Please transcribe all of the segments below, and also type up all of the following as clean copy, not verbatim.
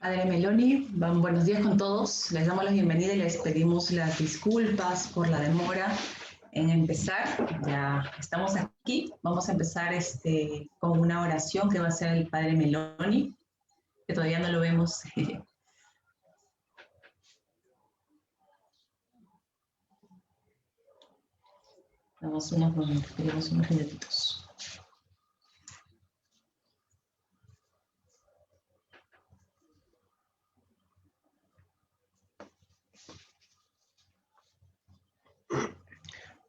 Padre Meloni, buenos días con todos. Les damos la bienvenida y les pedimos las disculpas por la demora en empezar. Ya estamos aquí. Vamos a empezar con una oración que va a hacer el Padre Meloni, que todavía no lo vemos. Damos unos momentos, pedimos unos minutitos.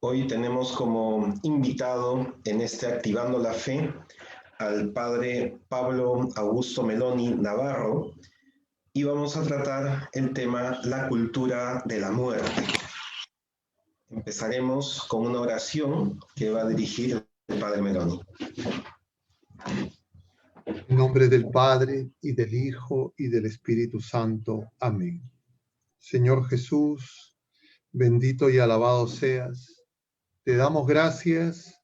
Hoy tenemos como invitado en Activando la Fe al Padre Pablo Augusto Meloni Navarro y vamos a tratar el tema la cultura de la muerte. Empezaremos con una oración que va a dirigir el Padre Meloni. En nombre del Padre, y del Hijo, y del Espíritu Santo. Amén. Señor Jesús, bendito y alabado seas. Te damos gracias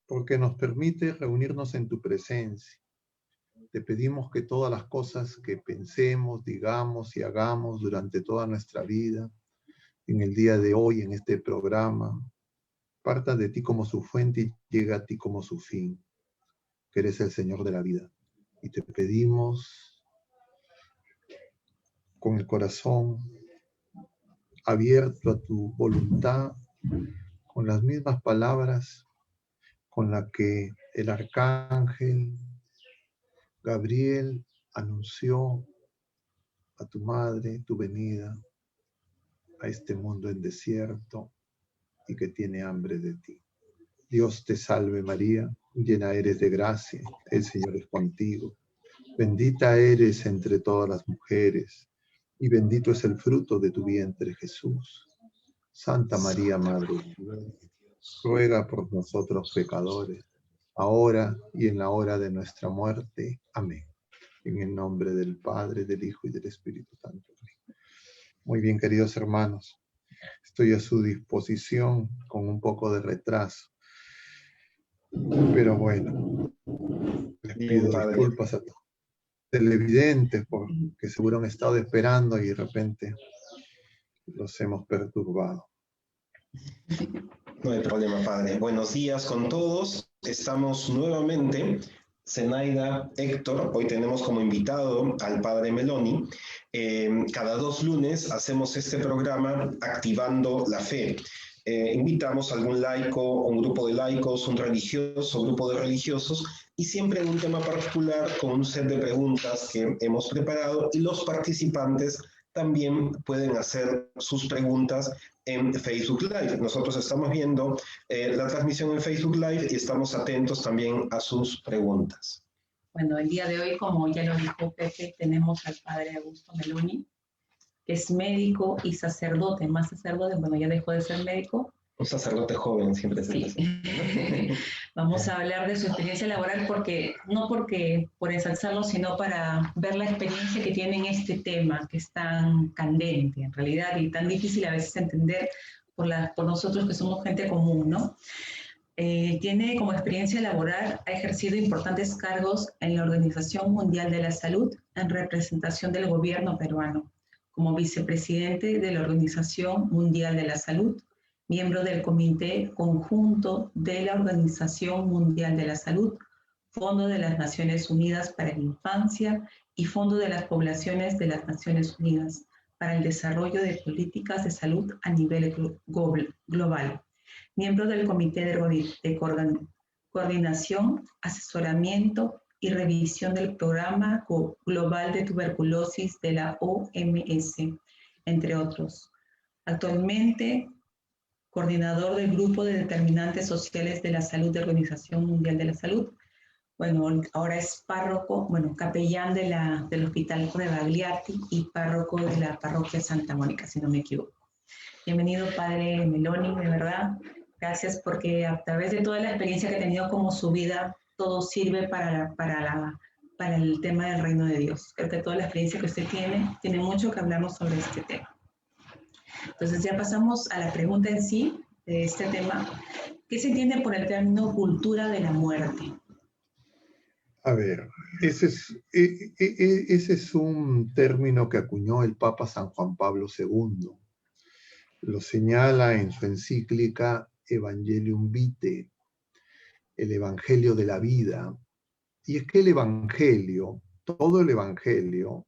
porque nos permite reunirnos en tu presencia. Te pedimos que todas las cosas que pensemos, digamos y hagamos durante toda nuestra vida, en el día de hoy, en este programa, parta de ti como su fuente y llega a ti como su fin, que eres el Señor de la vida. Y te pedimos con el corazón abierto a tu voluntad, con las mismas palabras con las que el arcángel Gabriel anunció a tu madre tu venida a este mundo en desierto y que tiene hambre de ti. Dios te salve María, llena eres de gracia, el Señor es contigo. Bendita eres entre todas las mujeres, y bendito es el fruto de tu vientre, Jesús. Santa María, Madre de Dios, ruega por nosotros pecadores, ahora y en la hora de nuestra muerte. Amén. En el nombre del Padre, del Hijo y del Espíritu Santo. Amén. Muy bien, queridos hermanos, estoy a su disposición con un poco de retraso. Pero bueno, les pido disculpas a todos televidentes porque seguro han estado esperando y de repente los hemos perturbado. No hay problema, Padre. Buenos días con todos. Estamos nuevamente, Zenaida, Héctor, hoy tenemos como invitado al Padre Meloni. Cada 2 lunes hacemos este programa Activando la Fe. Invitamos a algún laico, un grupo de laicos, un religioso, grupo de religiosos, y siempre en un tema particular con un set de preguntas que hemos preparado, y los participantes también pueden hacer sus preguntas en Facebook Live. Nosotros estamos viendo la transmisión en Facebook Live y estamos atentos también a sus preguntas. Bueno, el día de hoy, como ya lo dijo Pepe, tenemos al Padre Augusto Meloni, que es médico y sacerdote, más sacerdote, bueno, ya dejó de ser médico. Un sacerdote joven, siempre se dice. Sí. Vamos a hablar de su experiencia laboral no por ensalzarlo, sino para ver la experiencia que tiene en este tema, que es tan candente en realidad y tan difícil a veces entender por nosotros que somos gente común, ¿no? Tiene como experiencia laboral, ha ejercido importantes cargos en la Organización Mundial de la Salud en representación del gobierno peruano, como vicepresidente de la Organización Mundial de la Salud, miembro del Comité Conjunto de la Organización Mundial de la Salud, Fondo de las Naciones Unidas para la Infancia y Fondo de las Poblaciones de las Naciones Unidas para el Desarrollo de Políticas de Salud a nivel global, miembro del Comité de Coordinación, Asesoramiento y Revisión del Programa Global de Tuberculosis de la OMS, entre otros. Actualmente, coordinador del Grupo de Determinantes Sociales de la Salud de la Organización Mundial de la Salud. Bueno, ahora es párroco, capellán del Hospital Rebagliati y párroco de la Parroquia Santa Mónica, si no me equivoco. Bienvenido, Padre Meloni, de verdad. Gracias porque a través de toda la experiencia que ha tenido como su vida, todo sirve para el tema del reino de Dios. Creo que toda la experiencia que usted tiene mucho que hablarnos sobre este tema. Entonces ya pasamos a la pregunta en sí de este tema. ¿Qué se entiende por el término cultura de la muerte? A ver, ese es un término que acuñó el Papa San Juan Pablo II. Lo señala en su encíclica Evangelium Vitae, el Evangelio de la vida. Y es que el Evangelio, todo el Evangelio,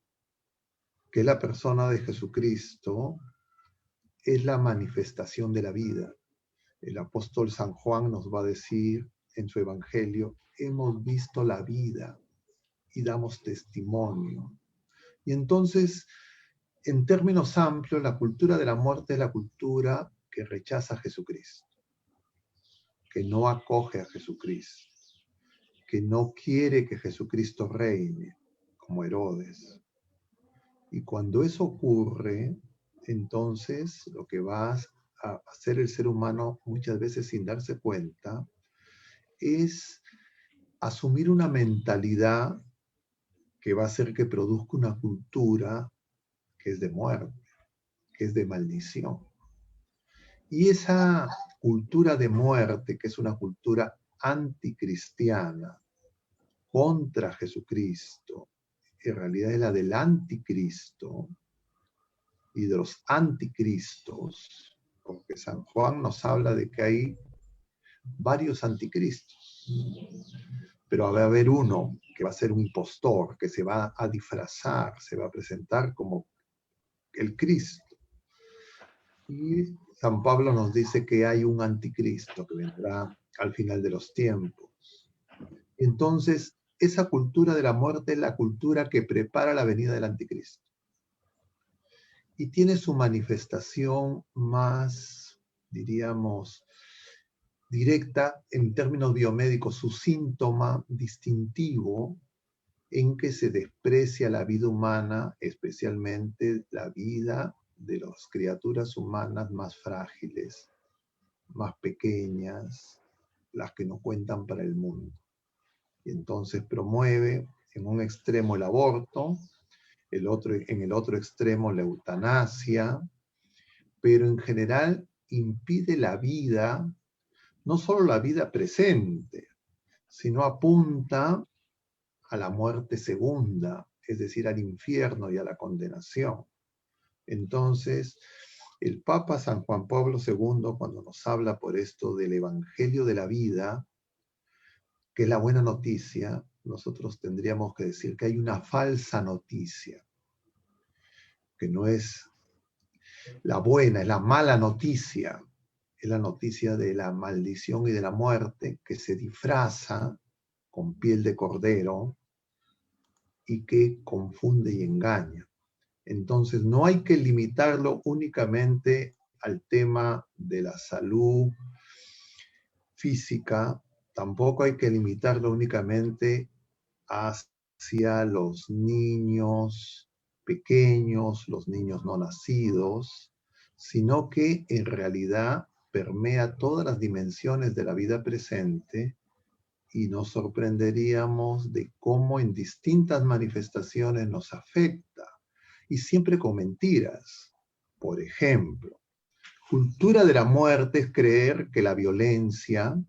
que es la persona de Jesucristo, es la manifestación de la vida. El apóstol San Juan nos va a decir en su Evangelio, hemos visto la vida y damos testimonio. Y entonces, en términos amplios, la cultura de la muerte es la cultura que rechaza a Jesucristo, que no acoge a Jesucristo, que no quiere que Jesucristo reine, como Herodes. Y cuando eso ocurre, entonces lo que va a hacer el ser humano muchas veces sin darse cuenta es asumir una mentalidad que va a hacer que produzca una cultura que es de muerte, que es de maldición. Y esa cultura de muerte, que es una cultura anticristiana, contra Jesucristo, en realidad es la del anticristo y de los anticristos, porque San Juan nos habla de que hay varios anticristos, pero va a haber uno que va a ser un impostor, que se va a disfrazar, se va a presentar como el Cristo. Y San Pablo nos dice que hay un anticristo que vendrá al final de los tiempos. Entonces, esa cultura de la muerte es la cultura que prepara la venida del anticristo. Y tiene su manifestación más, diríamos, directa en términos biomédicos, su síntoma distintivo en que se desprecia la vida humana, especialmente la vida de las criaturas humanas más frágiles, más pequeñas, las que no cuentan para el mundo. Y entonces promueve en un extremo el aborto, en el otro extremo la eutanasia, pero en general impide la vida, no solo la vida presente, sino apunta a la muerte segunda, es decir, al infierno y a la condenación. Entonces, el Papa San Juan Pablo II, cuando nos habla por esto del Evangelio de la vida, que es la buena noticia, nosotros tendríamos que decir que hay una falsa noticia, que no es la buena, es la mala noticia, es la noticia de la maldición y de la muerte que se disfraza con piel de cordero y que confunde y engaña. Entonces, no hay que limitarlo únicamente al tema de la salud física, tampoco hay que limitarlo únicamente hacia los niños pequeños, los niños no nacidos, sino que en realidad permea todas las dimensiones de la vida presente y nos sorprenderíamos de cómo en distintas manifestaciones nos afecta y siempre con mentiras. Por ejemplo, cultura de la muerte es creer que la violencia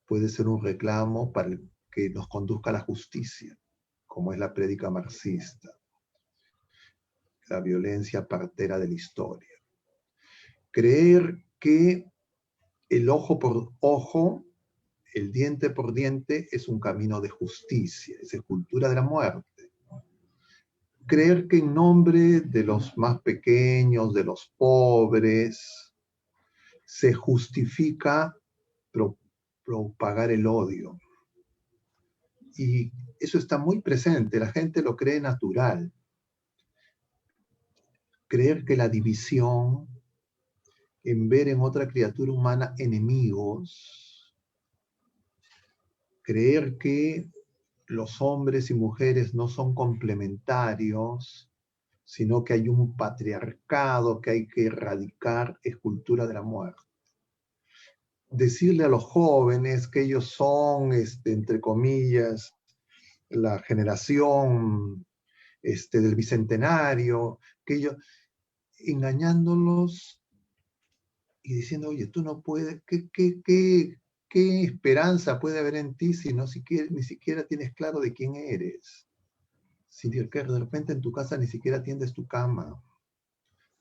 puede ser un reclamo para que nos conduzca a la justicia, como es la prédica marxista, la violencia partera de la historia. Creer que el ojo por ojo, el diente por diente es un camino de justicia, esa es cultura de la muerte. Creer que en nombre de los más pequeños, de los pobres, se justifica propagar el odio. Y eso está muy presente, la gente lo cree natural. Creer que la división, en ver en otra criatura humana enemigos, creer que los hombres y mujeres no son complementarios, sino que hay un patriarcado que hay que erradicar, es cultura de la muerte. Decirle a los jóvenes que ellos son, entre comillas, la generación del bicentenario, que ellos, engañándolos y diciendo, oye, tú no puedes, ¿qué ¿Qué esperanza puede haber en ti si ni siquiera tienes claro de quién eres? Si de repente en tu casa ni siquiera atiendes tu cama,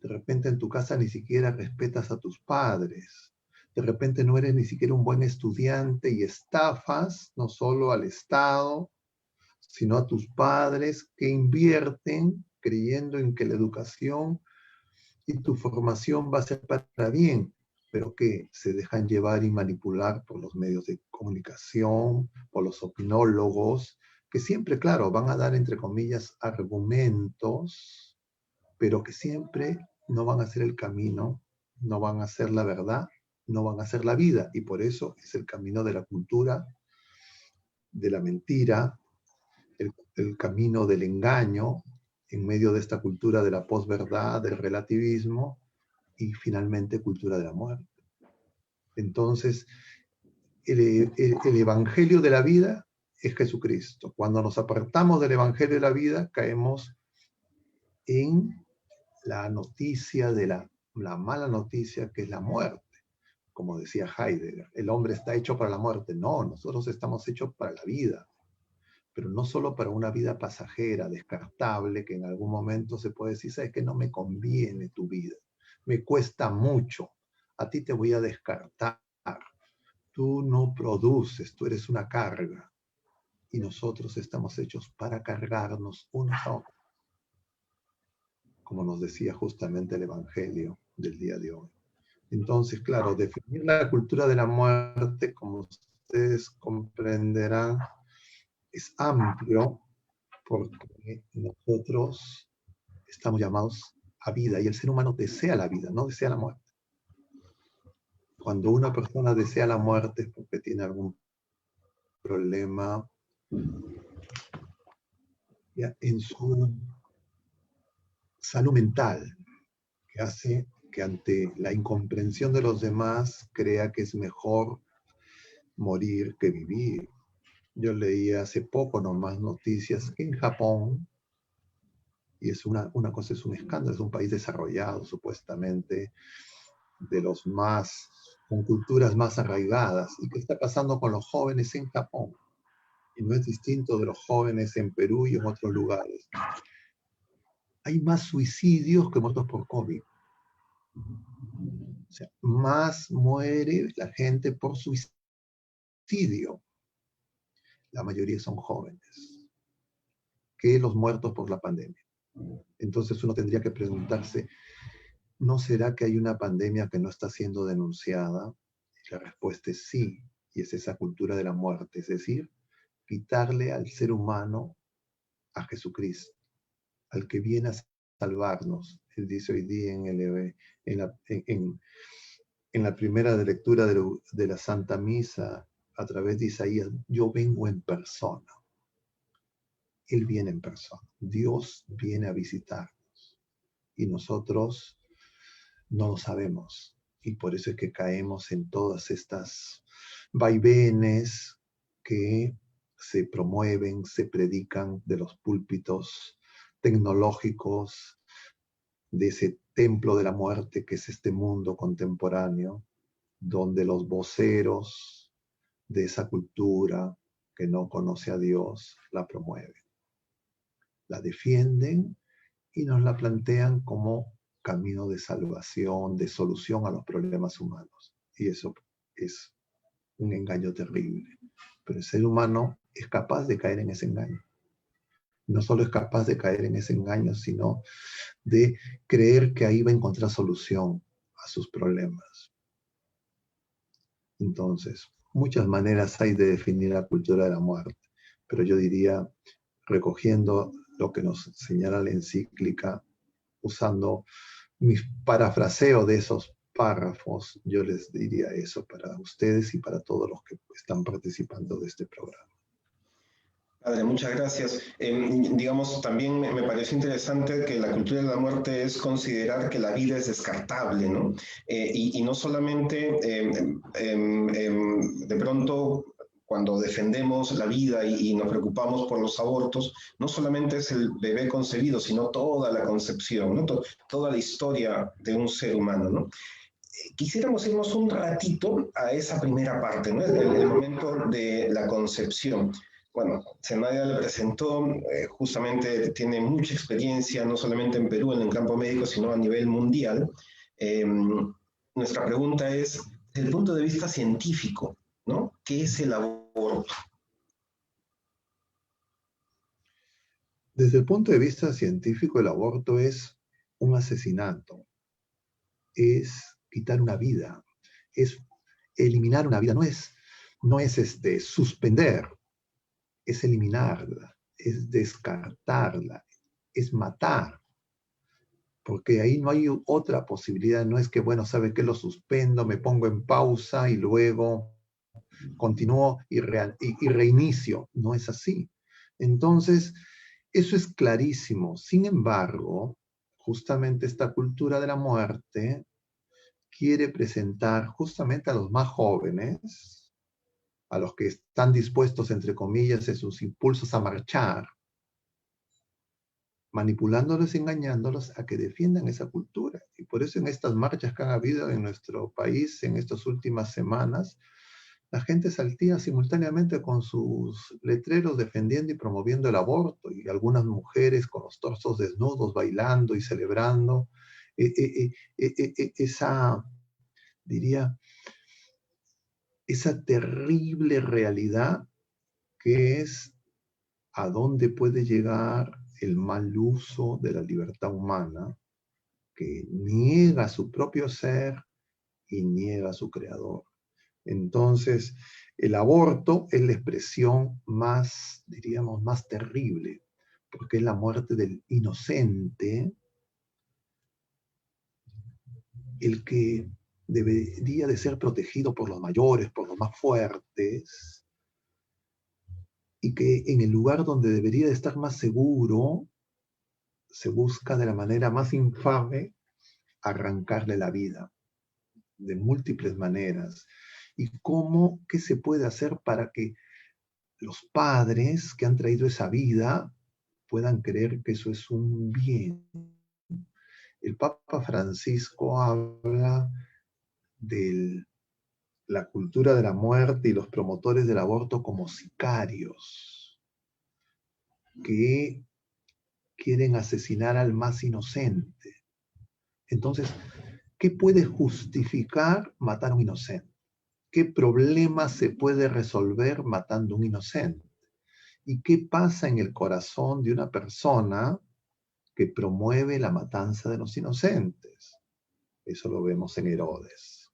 de repente en tu casa ni siquiera respetas a tus padres, de repente no eres ni siquiera un buen estudiante y estafas no solo al Estado, sino a tus padres que invierten creyendo en que la educación y tu formación va a ser para bien, pero que se dejan llevar y manipular por los medios de comunicación, por los opinólogos, que siempre, claro, van a dar, entre comillas, argumentos, pero que siempre no van a ser el camino, no van a ser la verdad, no van a ser la vida. Y por eso es el camino de la cultura, de la mentira, el camino del engaño, en medio de esta cultura de la posverdad, del relativismo, y finalmente cultura de la muerte. Entonces, el evangelio de la vida es Jesucristo. Cuando nos apartamos del evangelio de la vida, caemos en la noticia de la mala noticia, que es la muerte. Como decía Heidegger, el hombre está hecho para la muerte. No, nosotros estamos hechos para la vida, pero no solo para una vida pasajera, descartable, que en algún momento se puede decir, sabes que no me conviene tu vida, me cuesta mucho, a ti te voy a descartar, tú no produces, tú eres una carga, y nosotros estamos hechos para cargarnos unos a otros, como nos decía justamente el Evangelio del día de hoy. Entonces, claro, definir la cultura de la muerte, como ustedes comprenderán, es amplio, porque nosotros estamos llamados a vida y el ser humano desea la vida, no desea la muerte. Cuando una persona desea la muerte es porque tiene algún problema ya, en su salud mental, que hace que ante la incomprensión de los demás crea que es mejor morir que vivir. Yo leí hace poco nomás noticias que en Japón, y es una cosa, es un escándalo, es un país desarrollado supuestamente, de los más, con culturas más arraigadas. ¿Y qué está pasando con los jóvenes en Japón? Y no es distinto de los jóvenes en Perú y en otros lugares. Hay más suicidios que muertos por COVID. O sea, más muere la gente por suicidio. La mayoría son jóvenes que los muertos por la pandemia. Entonces uno tendría que preguntarse, ¿no será que hay una pandemia que no está siendo denunciada? Y la respuesta es sí, y es esa cultura de la muerte, es decir, quitarle al ser humano a Jesucristo, al que viene a salvarnos. Él dice hoy día en la primera lectura de la Santa Misa, a través de Isaías, yo vengo en persona. Él viene en persona. Dios viene a visitarnos. Y nosotros no lo sabemos. Y por eso es que caemos en todas estas vaivenes que se promueven, se predican de los púlpitos tecnológicos, de ese templo de la muerte que es este mundo contemporáneo, donde los voceros de esa cultura que no conoce a Dios la promueven, la defienden y nos la plantean como camino de salvación, de solución a los problemas humanos. Y eso es un engaño terrible. Pero el ser humano es capaz de caer en ese engaño. No solo es capaz de caer en ese engaño, sino de creer que ahí va a encontrar solución a sus problemas. Entonces, muchas maneras hay de definir la cultura de la muerte, pero yo diría, recogiendo lo que nos señala la encíclica, usando mi parafraseo de esos párrafos, yo les diría eso para ustedes y para todos los que están participando de este programa. Padre, muchas gracias. Digamos, también me pareció interesante que la cultura de la muerte es considerar que la vida es descartable, ¿no? Y no solamente de pronto cuando defendemos la vida y nos preocupamos por los abortos, no solamente es el bebé concebido, sino toda la concepción, ¿no? Toda la historia de un ser humano, ¿no? quisiéramos irnos un ratito a esa primera parte, ¿no? El momento de la concepción. Bueno, Zenaida le presentó, justamente tiene mucha experiencia, no solamente en Perú en el campo médico, sino a nivel mundial. Eh, Nuestra pregunta es, desde el punto de vista científico, ¿no? ¿Qué es el aborto? Desde el punto de vista científico, el aborto es un asesinato, es quitar una vida, es eliminar una vida, no es suspender, es eliminarla, es descartarla, es matar, porque ahí no hay otra posibilidad, no es que, bueno, ¿sabe qué? Lo suspendo, me pongo en pausa y luego continúo y reinicio, no es así. Entonces, eso es clarísimo. Sin embargo, justamente esta cultura de la muerte quiere presentar justamente a los más jóvenes, a los que están dispuestos, entre comillas, en sus impulsos a marchar, manipulándolos y engañándolos a que defiendan esa cultura. Y por eso en estas marchas que han habido en nuestro país en estas últimas semanas, la gente saltía simultáneamente con sus letreros defendiendo y promoviendo el aborto, y algunas mujeres con los torsos desnudos bailando y celebrando esa, diría, esa terrible realidad que es a dónde puede llegar el mal uso de la libertad humana, que niega su propio ser y niega a su creador. Entonces, el aborto es la expresión más, diríamos, más terrible, porque es la muerte del inocente, el que debería de ser protegido por los mayores, por los más fuertes, y que en el lugar donde debería de estar más seguro, se busca de la manera más infame arrancarle la vida, de múltiples maneras. ¿Y qué se puede hacer para que los padres que han traído esa vida puedan creer que eso es un bien? El Papa Francisco habla de la cultura de la muerte y los promotores del aborto como sicarios que quieren asesinar al más inocente. Entonces, ¿qué puede justificar matar a un inocente? ¿Qué problema se puede resolver matando a un inocente? ¿Y qué pasa en el corazón de una persona que promueve la matanza de los inocentes? Eso lo vemos en Herodes.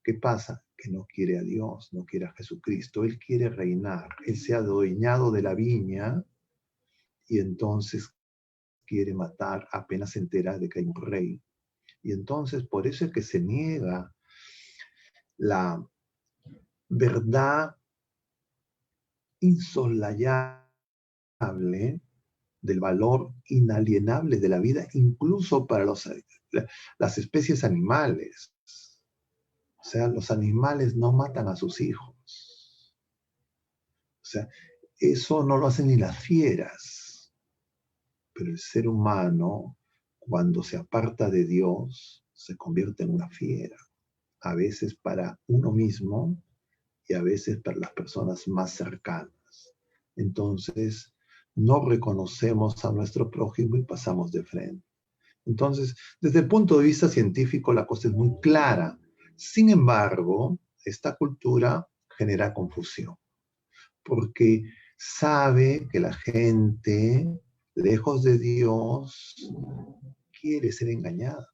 ¿Qué pasa? Que no quiere a Dios, no quiere a Jesucristo. Él quiere reinar. Él se ha adueñado de la viña y entonces quiere matar apenas se entera de que hay un rey. Y entonces por eso es que se niega la verdad insolayable del valor inalienable de la vida, incluso para las especies animales. O sea, los animales no matan a sus hijos. O sea, eso no lo hacen ni las fieras. Pero el ser humano, cuando se aparta de Dios, se convierte en una fiera. A veces para uno mismo y a veces para las personas más cercanas. Entonces, no reconocemos a nuestro prójimo y pasamos de frente. Entonces, desde el punto de vista científico, la cosa es muy clara. Sin embargo, esta cultura genera confusión, porque sabe que la gente, lejos de Dios, quiere ser engañada.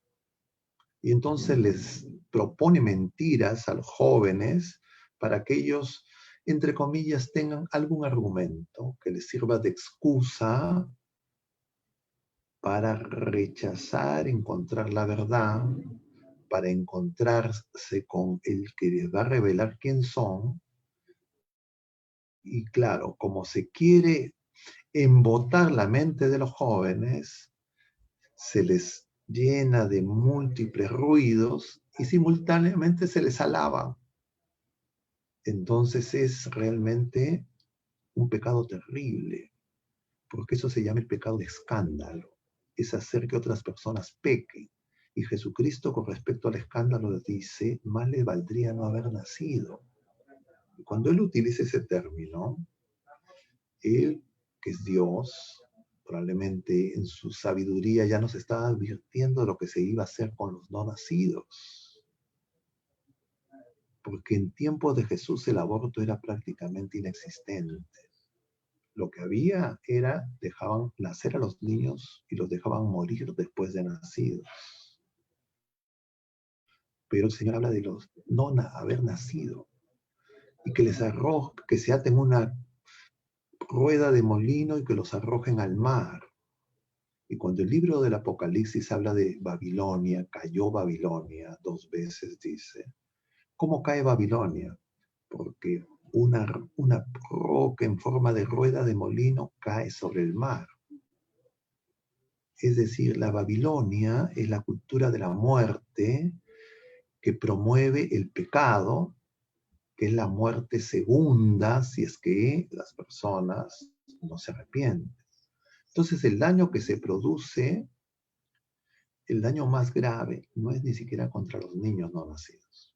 Y entonces les propone mentiras a los jóvenes para que ellos, entre comillas, tengan algún argumento que les sirva de excusa para rechazar, encontrar la verdad, para encontrarse con el que les va a revelar quién son. Y claro, como se quiere embotar la mente de los jóvenes, se les llena de múltiples ruidos y simultáneamente se les alaba. Entonces es realmente un pecado terrible, porque eso se llama el pecado de escándalo, es hacer que otras personas pequen. Y Jesucristo, con respecto al escándalo, dice, más le valdría no haber nacido. Y cuando él utiliza ese término, él, que es Dios, probablemente en su sabiduría ya nos estaba advirtiendo de lo que se iba a hacer con los no nacidos. Porque en tiempos de Jesús el aborto era prácticamente inexistente. Lo que había era, dejaban nacer a los niños y los dejaban morir después de nacidos. Pero el Señor habla de los no haber nacido y que les que se aten una rueda de molino y que los arrojen al mar. Y cuando el libro del Apocalipsis habla de Babilonia, cayó Babilonia 2 veces, dice. ¿Cómo cae Babilonia? Porque una roca en forma de rueda de molino cae sobre el mar. Es decir, la Babilonia es la cultura de la muerte que promueve el pecado, que es la muerte segunda, si es que las personas no se arrepienten. Entonces, el daño que se produce, el daño más grave, no es ni siquiera contra los niños no nacidos.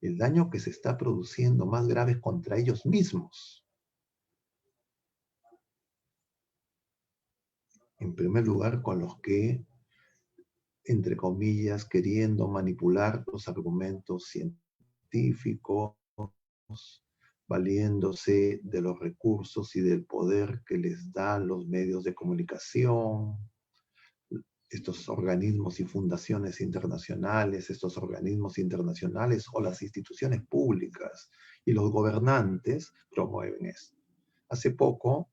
El daño que se está produciendo más grave es contra ellos mismos. En primer lugar, con los que, entre comillas, queriendo manipular los argumentos científicos, valiéndose de los recursos y del poder que les dan los medios de comunicación, estos organismos y fundaciones internacionales, estos organismos internacionales o las instituciones públicas y los gobernantes promueven esto. Hace poco,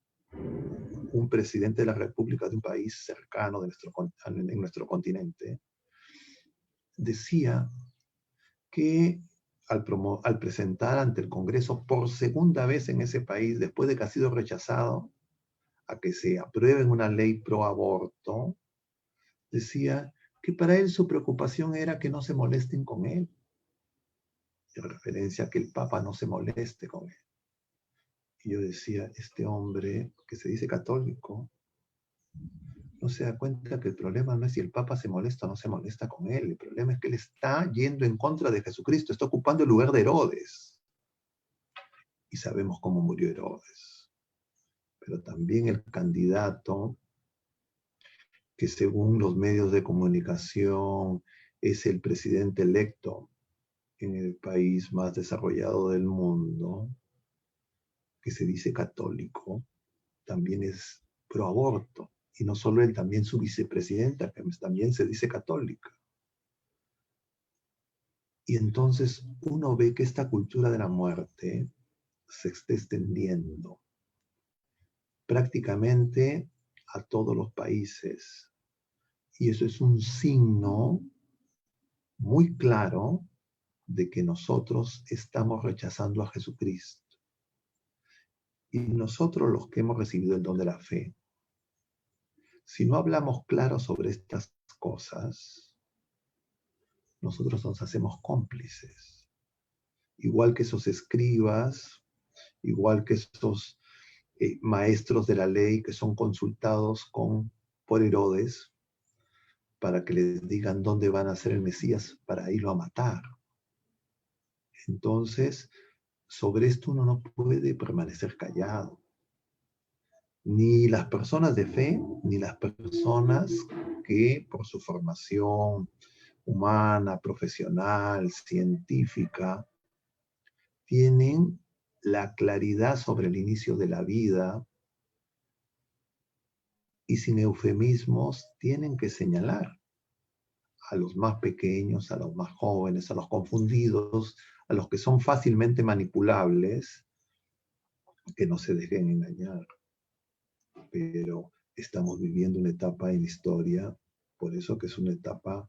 un presidente de la República de un país cercano en nuestro continente decía que al presentar ante el Congreso por segunda vez en ese país, después de que ha sido rechazado, a que se apruebe una ley pro aborto, decía que para él su preocupación era que no se molesten con él, en referencia a que el Papa no se moleste con él. Y yo decía, este hombre que se dice católico, no se da cuenta que el problema no es si el Papa se molesta o no se molesta con él. El problema es que él está yendo en contra de Jesucristo, está ocupando el lugar de Herodes. Y sabemos cómo murió Herodes. Pero también el candidato, que según los medios de comunicación es el presidente electo en el país más desarrollado del mundo, que se dice católico, también es pro aborto. Y no solo él, también su vicepresidenta, que también se dice católica. Y entonces uno ve que esta cultura de la muerte se está extendiendo prácticamente a todos los países. Y eso es un signo muy claro de que nosotros estamos rechazando a Jesucristo. Y nosotros, los que hemos recibido el don de la fe, si no hablamos claro sobre estas cosas, nosotros nos hacemos cómplices. Igual que esos escribas, igual que estos maestros de la ley que son consultados por Herodes para que les digan dónde van a ser el Mesías para irlo a matar. Entonces, sobre esto uno no puede permanecer callado. Ni las personas de fe, ni las personas que por su formación humana, profesional, científica, tienen la claridad sobre el inicio de la vida y sin eufemismos tienen que señalar a los más pequeños, a los más jóvenes, a los confundidos, a los que son fácilmente manipulables, que no se dejen engañar. Pero estamos viviendo una etapa en la historia, por eso que es una etapa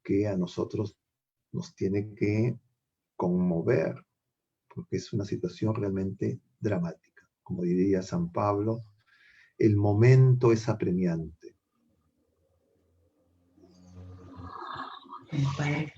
que a nosotros nos tiene que conmover, porque es una situación realmente dramática. Como diría San Pablo, el momento es apremiante. Padre,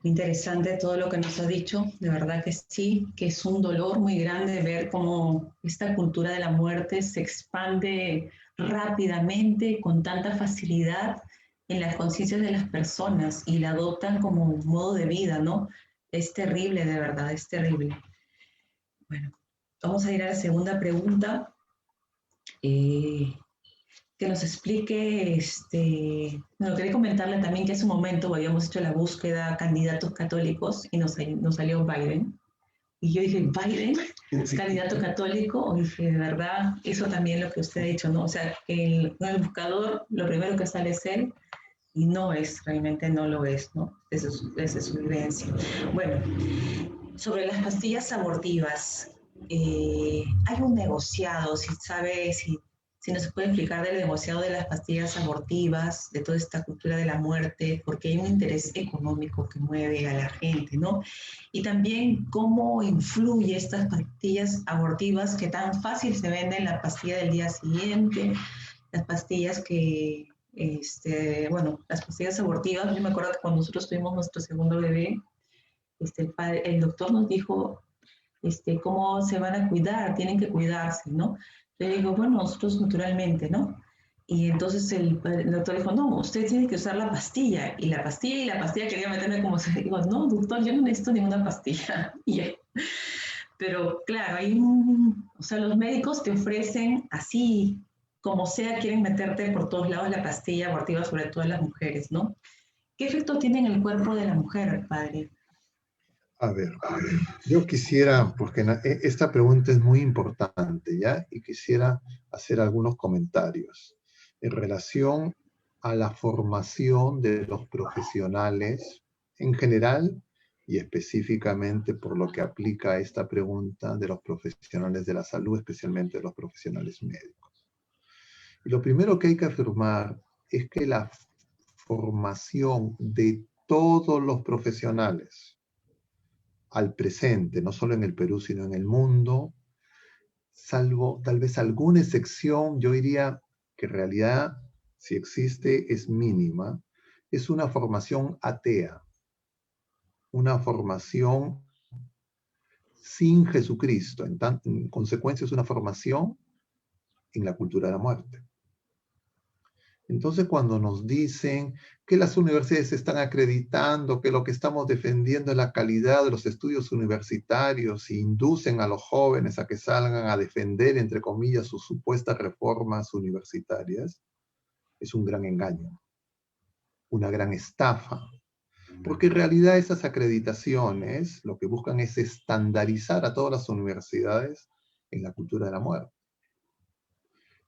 interesante todo lo que nos ha dicho, de verdad que sí, que es un dolor muy grande ver cómo esta cultura de la muerte se expande rápidamente, con tanta facilidad, en las conciencias de las personas y la adoptan como un modo de vida, ¿no? Es terrible, de verdad, es terrible. Bueno, vamos a ir a la segunda pregunta. Que nos explique, bueno, quería comentarle también que hace un momento habíamos hecho la búsqueda candidatos católicos y nos salió Biden. Y yo dije, ¿Biden? Sí. ¿Candidato católico? Y dije, de verdad, eso también lo que usted ha dicho, ¿no? O sea, en el buscador lo primero que sale es él y no es, realmente no lo es, ¿no? Esa es su vivencia. Bueno, sobre las pastillas abortivas, hay un negociado, si sabe, si nos puede explicar del negociado de las pastillas abortivas, de toda esta cultura de la muerte, porque hay un interés económico que mueve a la gente, ¿no? Y también cómo influye estas pastillas abortivas que tan fácil se venden, la pastilla del día siguiente, las pastillas que, bueno, las pastillas abortivas, yo me acuerdo que cuando nosotros tuvimos nuestro segundo bebé, el doctor nos dijo cómo se van a cuidar, tienen que cuidarse, ¿no? Yo digo, bueno, nosotros naturalmente, ¿no? Y entonces el doctor dijo, no, usted tiene que usar la pastilla. Y la pastilla quería meterme como se digo, no, doctor, yo no necesito ninguna pastilla. Pero claro, o sea, los médicos te ofrecen así, como sea, quieren meterte por todos lados la pastilla abortiva, sobre todo en las mujeres, ¿no? ¿Qué efecto tiene en el cuerpo de la mujer, padre? A ver, yo quisiera, porque esta pregunta es muy importante, ¿ya? Y quisiera hacer algunos comentarios en relación a la formación de los profesionales en general y específicamente por lo que aplica a esta pregunta de los profesionales de la salud, especialmente de los profesionales médicos. Y lo primero que hay que afirmar es que la formación de todos los profesionales al presente, no solo en el Perú, sino en el mundo, salvo tal vez alguna excepción, yo diría que en realidad, si existe, es mínima, es una formación atea, una formación sin Jesucristo, en consecuencia es una formación en la cultura de la muerte. Entonces, cuando nos dicen que las universidades están acreditando que lo que estamos defendiendo es la calidad de los estudios universitarios e inducen a los jóvenes a que salgan a defender, entre comillas, sus supuestas reformas universitarias, es un gran engaño, una gran estafa. Porque en realidad esas acreditaciones lo que buscan es estandarizar a todas las universidades en la cultura de la muerte.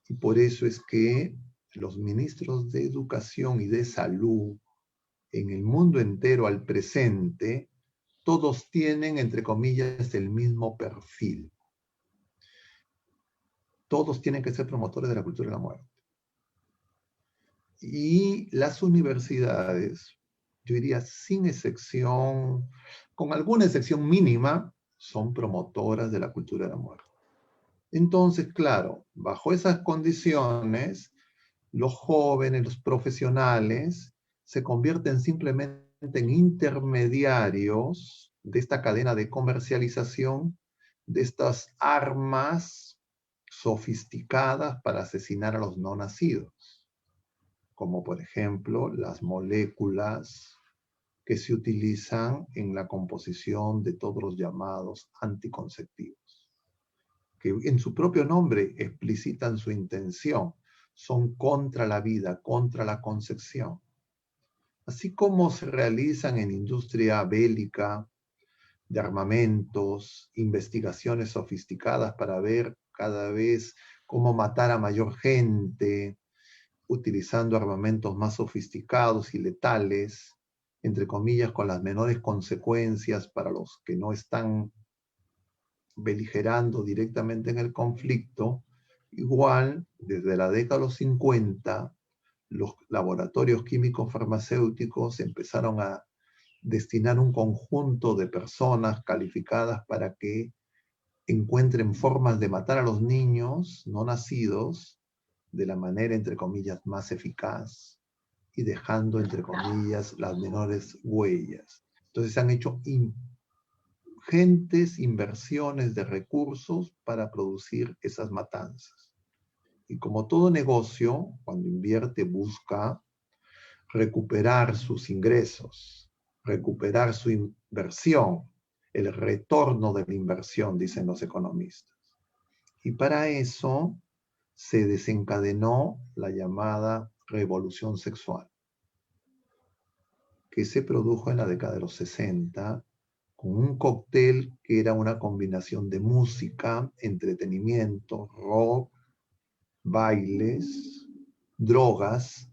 Y por eso es que los ministros de Educación y de Salud en el mundo entero al presente, todos tienen, entre comillas, el mismo perfil. Todos tienen que ser promotores de la cultura de la muerte. Y las universidades, yo diría sin excepción, con alguna excepción mínima, son promotoras de la cultura de la muerte. Entonces, claro, bajo esas condiciones, los jóvenes, los profesionales, se convierten simplemente en intermediarios de esta cadena de comercialización de estas armas sofisticadas para asesinar a los no nacidos, como por ejemplo las moléculas que se utilizan en la composición de todos los llamados anticonceptivos, que en su propio nombre explicitan su intención, son contra la vida, contra la concepción. Así como se realizan en industria bélica, de armamentos, investigaciones sofisticadas para ver cada vez cómo matar a mayor gente, utilizando armamentos más sofisticados y letales, entre comillas, con las menores consecuencias para los que no están beligerando directamente en el conflicto. Igual, desde la década de los 50, los laboratorios químicos farmacéuticos empezaron a destinar un conjunto de personas calificadas para que encuentren formas de matar a los niños no nacidos de la manera, entre comillas, más eficaz y dejando, entre comillas, las menores huellas. Entonces se han hecho ingentes inversiones de recursos para producir esas matanzas. Y como todo negocio, cuando invierte, busca recuperar sus ingresos, recuperar su inversión, el retorno de la inversión, dicen los economistas. Y para eso se desencadenó la llamada revolución sexual, que se produjo en la década de los 60, con un cóctel que era una combinación de música, entretenimiento, rock, bailes, drogas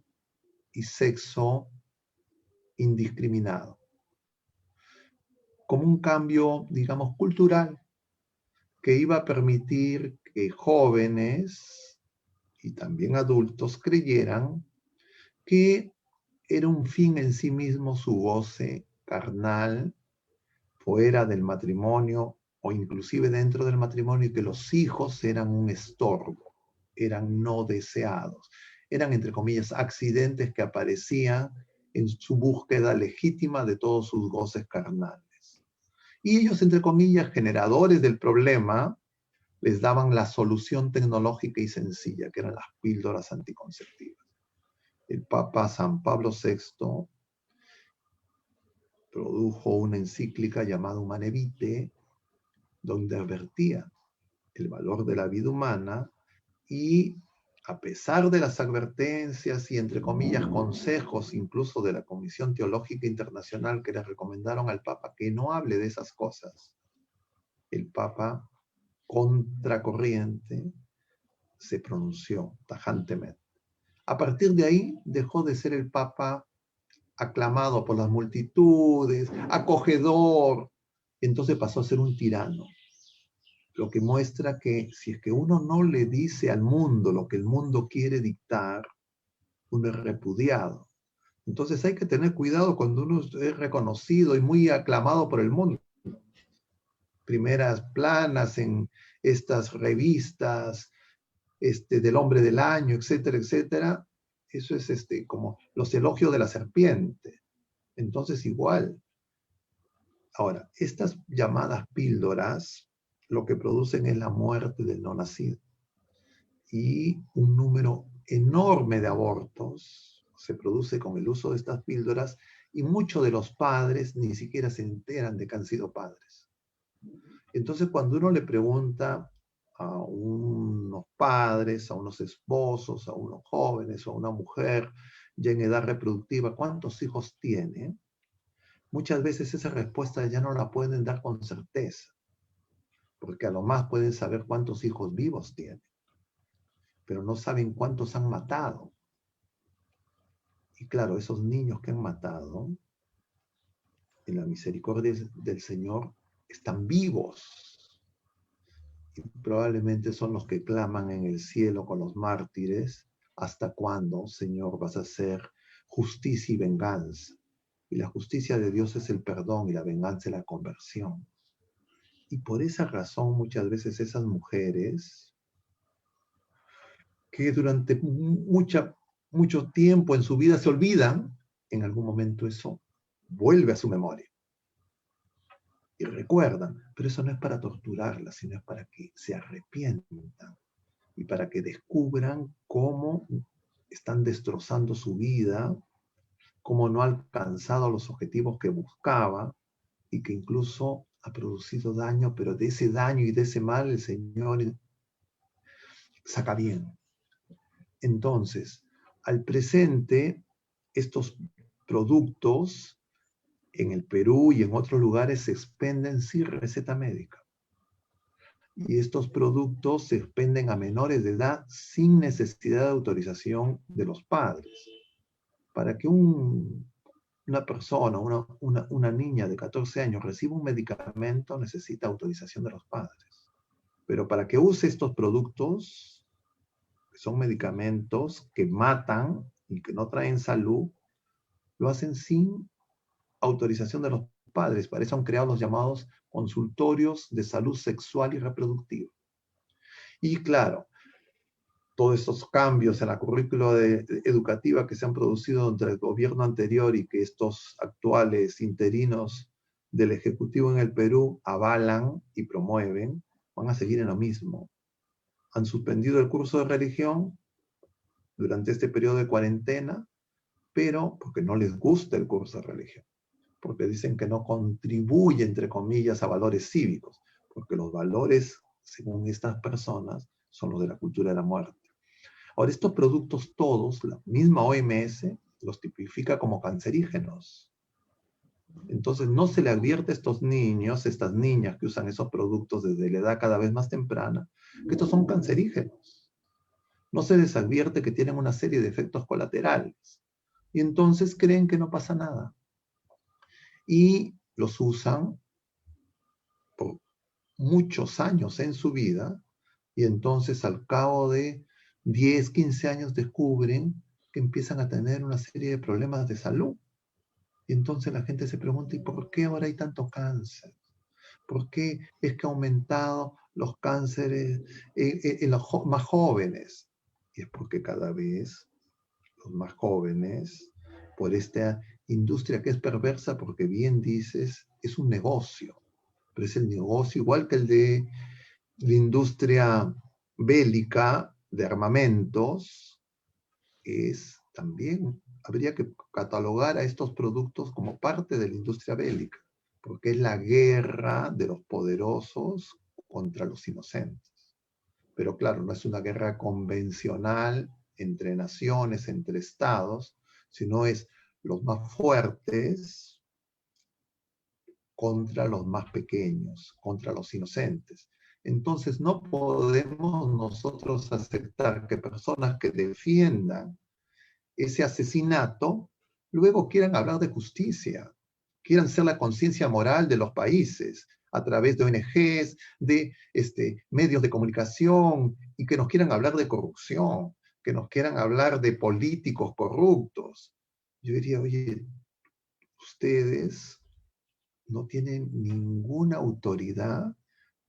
y sexo indiscriminado. Como un cambio, digamos, cultural, que iba a permitir que jóvenes y también adultos creyeran que era un fin en sí mismo su goce carnal, fuera del matrimonio o inclusive dentro del matrimonio, y que los hijos eran un estorbo, eran no deseados, eran, entre comillas, accidentes que aparecían en su búsqueda legítima de todos sus goces carnales. Y ellos, entre comillas, generadores del problema, les daban la solución tecnológica y sencilla, que eran las píldoras anticonceptivas. El Papa San Pablo VI produjo una encíclica llamada Humane Vitae, donde advertía el valor de la vida humana y, a pesar de las advertencias y, entre comillas, consejos incluso de la Comisión Teológica Internacional que le recomendaron al Papa que no hable de esas cosas, el Papa, contracorriente, se pronunció tajantemente. A partir de ahí dejó de ser el Papa aclamado por las multitudes, acogedor, entonces pasó a ser un tirano. Lo que muestra que si es que uno no le dice al mundo lo que el mundo quiere dictar, uno es repudiado. Entonces hay que tener cuidado cuando uno es reconocido y muy aclamado por el mundo. Primeras planas en estas revistas del hombre del año, etcétera, etcétera. Eso es como los elogios de la serpiente. Entonces igual. Ahora, estas llamadas píldoras lo que producen es la muerte del no nacido. Y un número enorme de abortos se produce con el uso de estas píldoras, y muchos de los padres ni siquiera se enteran de que han sido padres. Entonces, cuando uno le pregunta a unos padres, a unos esposos, a unos jóvenes o a una mujer ya en edad reproductiva, ¿cuántos hijos tiene? Muchas veces esa respuesta ya no la pueden dar con certeza, porque a lo más pueden saber cuántos hijos vivos tienen, pero no saben cuántos han matado. Y claro, esos niños que han matado, en la misericordia del Señor, están vivos. Y probablemente son los que claman en el cielo con los mártires: ¿hasta cuándo, Señor, vas a hacer justicia y venganza? Y la justicia de Dios es el perdón y la venganza es la conversión. Y por esa razón muchas veces esas mujeres que durante mucho tiempo en su vida se olvidan, en algún momento eso vuelve a su memoria. Y recuerdan, pero eso no es para torturarlas, sino es para que se arrepientan y para que descubran cómo están destrozando su vida, cómo no ha alcanzado los objetivos que buscaba y que incluso ha producido daño, pero de ese daño y de ese mal el Señor saca bien. Entonces, al presente, estos productos en el Perú y en otros lugares se expenden sin receta médica. Y estos productos se expenden a menores de edad sin necesidad de autorización de los padres. Para que una persona, una niña de 14 años reciba un medicamento, necesita autorización de los padres. Pero para que use estos productos, que son medicamentos que matan y que no traen salud, lo hacen sin autorización de los padres. Para eso han creado los llamados consultorios de salud sexual y reproductiva. Y claro, todos estos cambios en la currícula educativa que se han producido entre el gobierno anterior y que estos actuales interinos del Ejecutivo en el Perú avalan y promueven, van a seguir en lo mismo. Han suspendido el curso de religión durante este periodo de cuarentena, pero porque no les gusta el curso de religión, porque dicen que no contribuye, entre comillas, a valores cívicos, porque los valores, según estas personas, son los de la cultura de la muerte. Ahora, estos productos todos, la misma OMS los tipifica como cancerígenos. Entonces, no se le advierte a estos niños, estas niñas que usan esos productos desde la edad cada vez más temprana, que estos son cancerígenos. No se les advierte que tienen una serie de efectos colaterales. Y entonces creen que no pasa nada. Y los usan por muchos años en su vida, y entonces al cabo de 10, 15 años descubren que empiezan a tener una serie de problemas de salud. Y entonces la gente se pregunta, ¿y por qué ahora hay tanto cáncer? ¿Por qué es que ha aumentado los cánceres en los más jóvenes? Y es porque cada vez los más jóvenes, por esta industria que es perversa, porque bien dices, es un negocio, pero es el negocio igual que el de la industria bélica de armamentos, es también, habría que catalogar a estos productos como parte de la industria bélica, porque es la guerra de los poderosos contra los inocentes. Pero claro, no es una guerra convencional entre naciones, entre estados, sino es los más fuertes contra los más pequeños, contra los inocentes. Entonces no podemos nosotros aceptar que personas que defiendan ese asesinato luego quieran hablar de justicia, quieran ser la conciencia moral de los países a través de ONGs, de medios de comunicación, y que nos quieran hablar de corrupción, que nos quieran hablar de políticos corruptos. Yo diría, oye, ustedes no tienen ninguna autoridad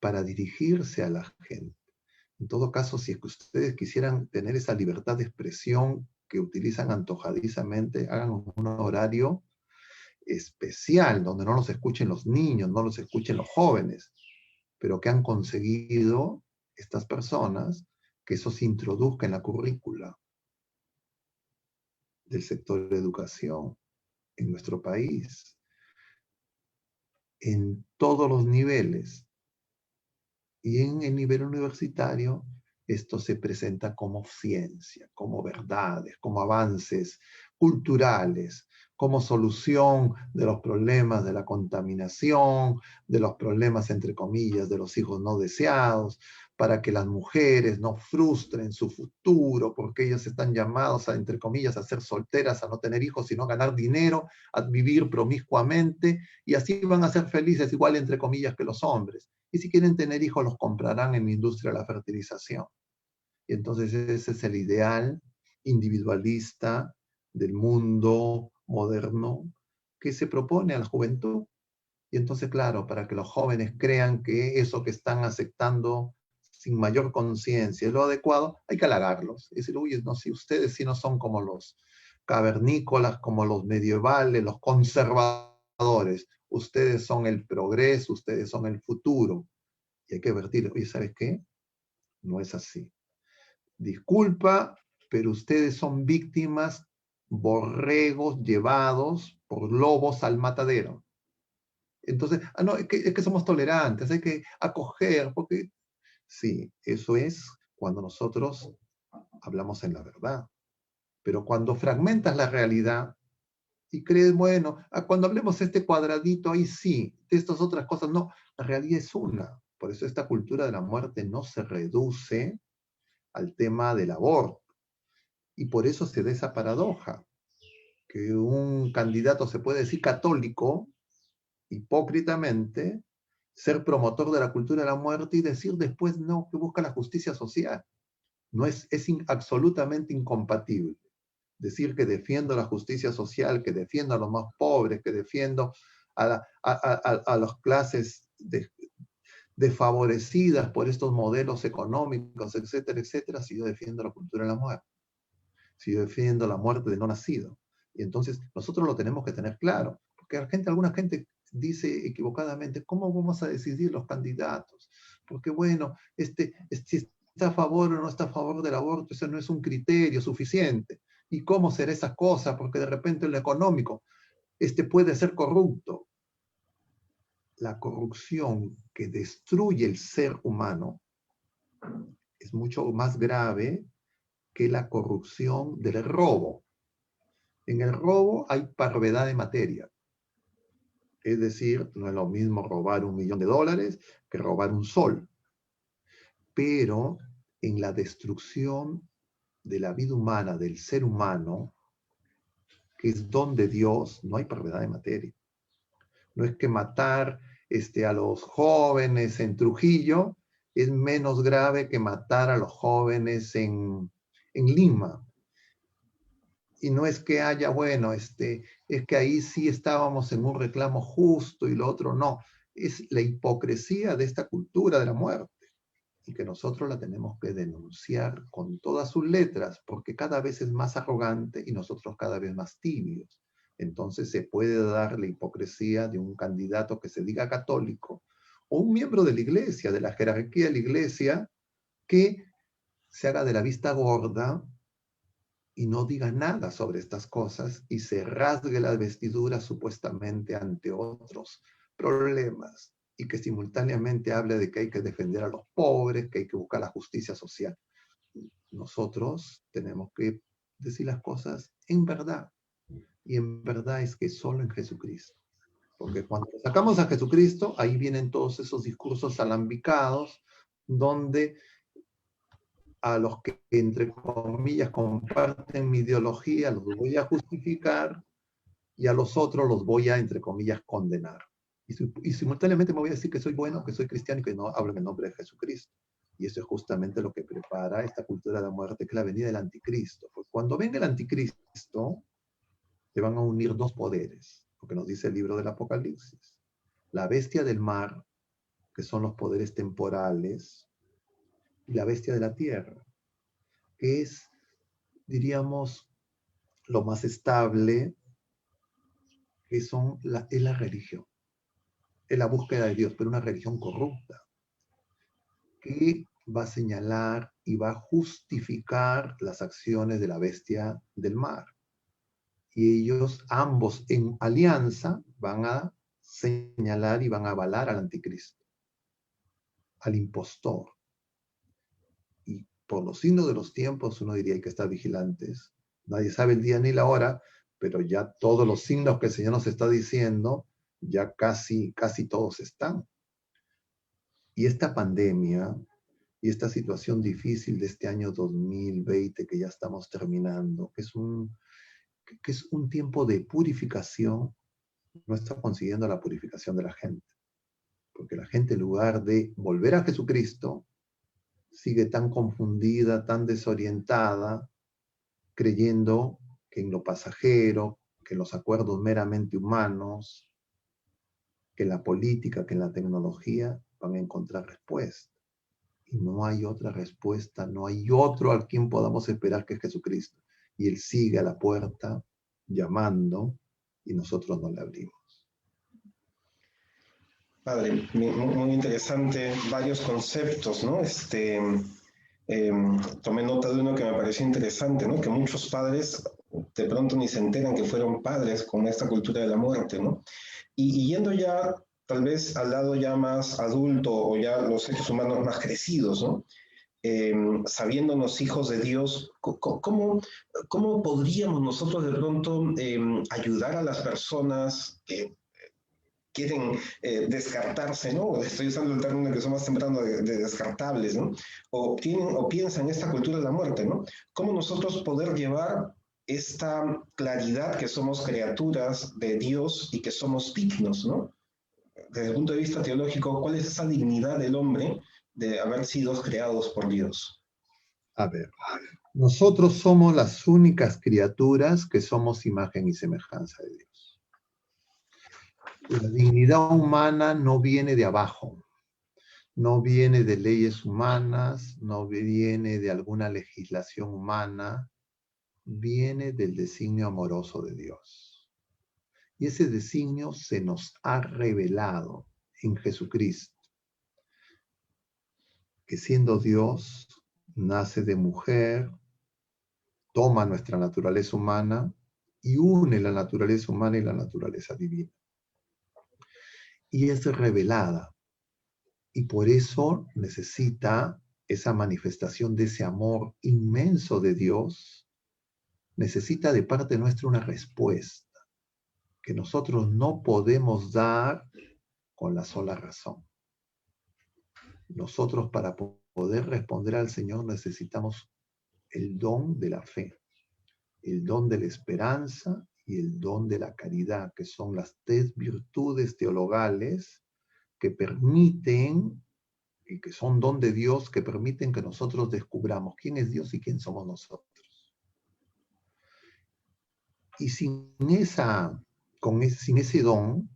para dirigirse a la gente. En todo caso, si es que ustedes quisieran tener esa libertad de expresión que utilizan antojadizamente, hagan un horario especial, donde no los escuchen los niños, no los escuchen los jóvenes, pero que han conseguido estas personas que eso se introduzca en la currícula del sector de educación en nuestro país, en todos los niveles. Y en el nivel universitario, esto se presenta como ciencia, como verdades, como avances culturales, como solución de los problemas de la contaminación, de los problemas, entre comillas, de los hijos no deseados, para que las mujeres no frustren su futuro, porque ellas están llamadas a, entre comillas, a ser solteras, a no tener hijos, sino a ganar dinero, a vivir promiscuamente, y así van a ser felices, igual, entre comillas, que los hombres. Y si quieren tener hijos, los comprarán en la industria de la fertilización. Y entonces ese es el ideal individualista del mundo moderno que se propone a la juventud. Y entonces, claro, para que los jóvenes crean que eso que están aceptando sin mayor conciencia es lo adecuado, hay que halagarlos. Y decir, uy, no, si ustedes sí no son como los cavernícolas, como los medievales, los conservadores, ustedes son el progreso, ustedes son el futuro. Y hay que advertir, oye, ¿sabes qué? No es así. Disculpa, pero ustedes son víctimas, borregos llevados por lobos al matadero. Entonces, no, es que somos tolerantes, hay que acoger, porque sí, eso es cuando nosotros hablamos en la verdad. Pero cuando fragmentas la realidad y crees, bueno, cuando hablemos este cuadradito, ahí sí, de estas otras cosas, no, la realidad es una. Por eso esta cultura de la muerte no se reduce al tema del aborto. Y por eso se da esa paradoja, que un candidato se puede decir católico, hipócritamente, ser promotor de la cultura de la muerte y decir después no, que busca la justicia social. No es absolutamente incompatible. Decir que defiendo la justicia social, que defiendo a los más pobres, que defiendo a las clases desfavorecidas por estos modelos económicos, etcétera, etcétera, si yo defiendo la cultura de la muerte, si yo defiendo la muerte de no nacido. Y entonces nosotros lo tenemos que tener claro, porque alguna gente dice equivocadamente, ¿cómo vamos a decidir los candidatos? Porque bueno, si está a favor o no está a favor del aborto, eso no es un criterio suficiente. ¿Y cómo será esa cosa? Porque de repente en lo económico, puede ser corrupto. La corrupción que destruye el ser humano es mucho más grave que la corrupción del robo. En el robo hay parvedad de materia. Es decir, no es lo mismo robar $1.000.000 que robar un sol. Pero en la destrucción de la vida humana, del ser humano, que es don de Dios, no hay parvedad de materia. No es que matar a los jóvenes en Trujillo es menos grave que matar a los jóvenes en Lima. Y no es que haya, bueno, es que ahí sí estábamos en un reclamo justo y lo otro no. Es la hipocresía de esta cultura de la muerte y que nosotros la tenemos que denunciar con todas sus letras porque cada vez es más arrogante y nosotros cada vez más tibios. Entonces se puede dar la hipocresía de un candidato que se diga católico o un miembro de la iglesia, de la jerarquía de la iglesia, que se haga de la vista gorda y no diga nada sobre estas cosas y se rasgue las vestiduras supuestamente ante otros problemas y que simultáneamente hable de que hay que defender a los pobres, que hay que buscar la justicia social. Nosotros tenemos que decir las cosas en verdad y en verdad es que solo en Jesucristo. Porque cuando sacamos a Jesucristo, ahí vienen todos esos discursos alambicados donde a los que, entre comillas, comparten mi ideología, los voy a justificar y a los otros los voy a, entre comillas, condenar. Y simultáneamente me voy a decir que soy bueno, que soy cristiano y que no hablo en el nombre de Jesucristo. Y eso es justamente lo que prepara esta cultura de la muerte, que es la venida del anticristo. Pues cuando venga el anticristo, se van a unir dos poderes, lo que nos dice el libro del Apocalipsis. La bestia del mar, que son los poderes temporales, y la bestia de la tierra, que es, diríamos, lo más estable, que es la religión. Es la búsqueda de Dios, pero una religión corrupta, que va a señalar y va a justificar las acciones de la bestia del mar. Y ellos, ambos en alianza, van a señalar y van a avalar al anticristo, al impostor. Y por los signos de los tiempos, uno diría que estar vigilantes. Nadie sabe el día ni la hora, pero ya todos los signos que el Señor nos está diciendo, ya casi todos están. Y esta pandemia y esta situación difícil de este año 2020 que ya estamos terminando, que es un tiempo de purificación, no está consiguiendo la purificación de la gente. Porque la gente, en lugar de volver a Jesucristo, sigue tan confundida, tan desorientada, creyendo que en lo pasajero, que en los acuerdos meramente humanos, que en la política, que en la tecnología van a encontrar respuesta. Y no hay otra respuesta, no hay otro al quien podamos esperar que es Jesucristo. Y Él sigue a la puerta llamando y nosotros no le abrimos. Padre, muy interesante, varios conceptos, ¿no? Tomé nota de uno que me pareció interesante, ¿no? Que muchos padres de pronto ni se enteran que fueron padres con esta cultura de la muerte, ¿no? Y yendo ya tal vez al lado ya más adulto o ya los seres humanos más crecidos, ¿no? Sabiéndonos hijos de Dios, ¿cómo podríamos nosotros de pronto ayudar a las personas que quieren descartarse, ¿no? Estoy usando el término que son más temprano de descartables, ¿no? O piensan esta cultura de la muerte, ¿no? ¿Cómo nosotros poder llevar esta claridad que somos criaturas de Dios y que somos dignos, ¿no? Desde el punto de vista teológico, ¿cuál es esa dignidad del hombre de haber sido creados por Dios? A ver, nosotros somos las únicas criaturas que somos imagen y semejanza de Dios. La dignidad humana no viene de abajo, no viene de leyes humanas, no viene de alguna legislación humana, viene del designio amoroso de Dios. Y ese designio se nos ha revelado en Jesucristo, que siendo Dios, nace de mujer, toma nuestra naturaleza humana y une la naturaleza humana y la naturaleza divina. Y es revelada. Y por eso necesita esa manifestación de ese amor inmenso de Dios, necesita de parte nuestra una respuesta que nosotros no podemos dar con la sola razón. Nosotros para poder responder al Señor necesitamos el don de la fe, el don de la esperanza y el don de la caridad, que son las 3 virtudes teologales que permiten, y que son don de Dios, que permiten que nosotros descubramos quién es Dios y quién somos nosotros. Y sin ese don,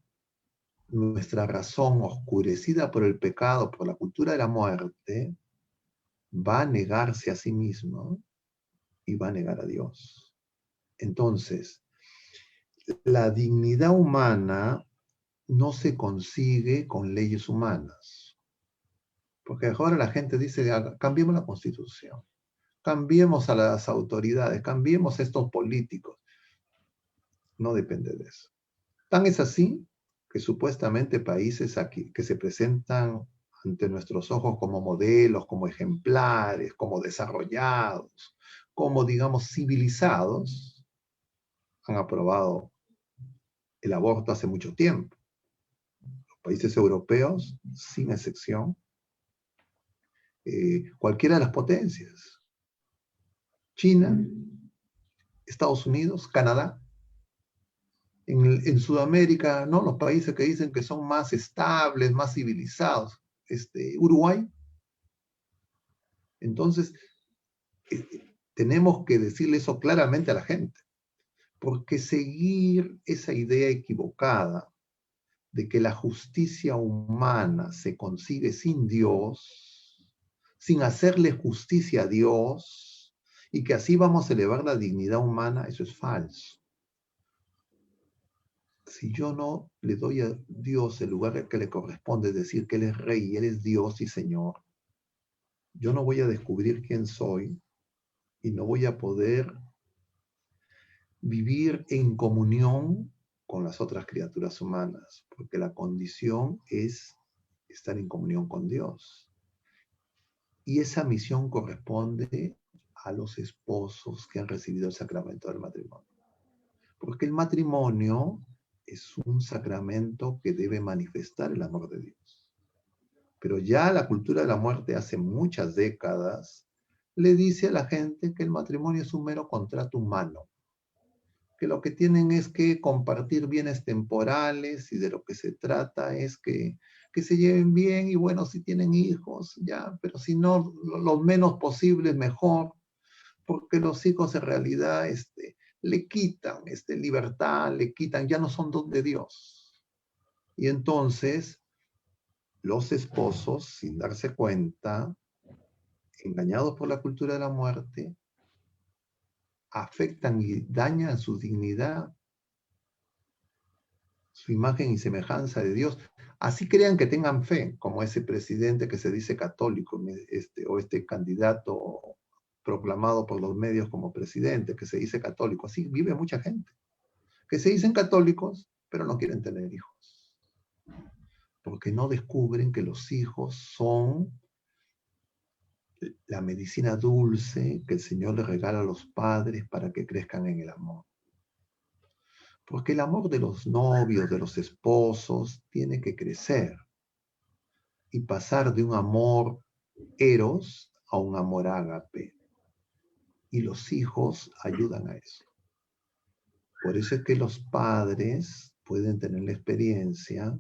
nuestra razón oscurecida por el pecado, por la cultura de la muerte, va a negarse a sí misma y va a negar a Dios. Entonces, la dignidad humana no se consigue con leyes humanas. Porque ahora la gente dice, cambiemos la Constitución, cambiemos a las autoridades, cambiemos a estos políticos. No depende de eso. Tan es así que supuestamente países aquí que se presentan ante nuestros ojos como modelos, como ejemplares, como desarrollados, como digamos civilizados, han aprobado el aborto hace mucho tiempo. Los países europeos, sin excepción, cualquiera de las potencias, China, Estados Unidos, Canadá, en Sudamérica, ¿no? Los países que dicen que son más estables, más civilizados, Uruguay. Entonces, tenemos que decirle eso claramente a la gente, porque seguir esa idea equivocada de que la justicia humana se consigue sin Dios, sin hacerle justicia a Dios, y que así vamos a elevar la dignidad humana, eso es falso. Si yo no le doy a Dios el lugar que le corresponde, decir que Él es Rey y Él es Dios y Señor, yo no voy a descubrir quién soy y no voy a poder vivir en comunión con las otras criaturas humanas, porque la condición es estar en comunión con Dios. Y esa misión corresponde a los esposos que han recibido el sacramento del matrimonio. Porque el matrimonio es un sacramento que debe manifestar el amor de Dios. Pero ya la cultura de la muerte hace muchas décadas le dice a la gente que el matrimonio es un mero contrato humano, que lo que tienen es que compartir bienes temporales y de lo que se trata es que se lleven bien y bueno, si tienen hijos, ya, pero si no, lo menos posible mejor, porque los hijos en realidad le quitan libertad, le quitan, ya no son don de Dios. Y entonces los esposos, sin darse cuenta, engañados por la cultura de la muerte, afectan y dañan su dignidad, su imagen y semejanza de Dios. Así crean que tengan fe, como ese presidente que se dice católico, o este candidato proclamado por los medios como presidente, que se dice católico. Así vive mucha gente, que se dicen católicos, pero no quieren tener hijos. Porque no descubren que los hijos son la medicina dulce que el Señor le regala a los padres para que crezcan en el amor. Porque el amor de los novios, de los esposos, tiene que crecer y pasar de un amor eros a un amor ágape. Y los hijos ayudan a eso. Por eso es que los padres pueden tener la experiencia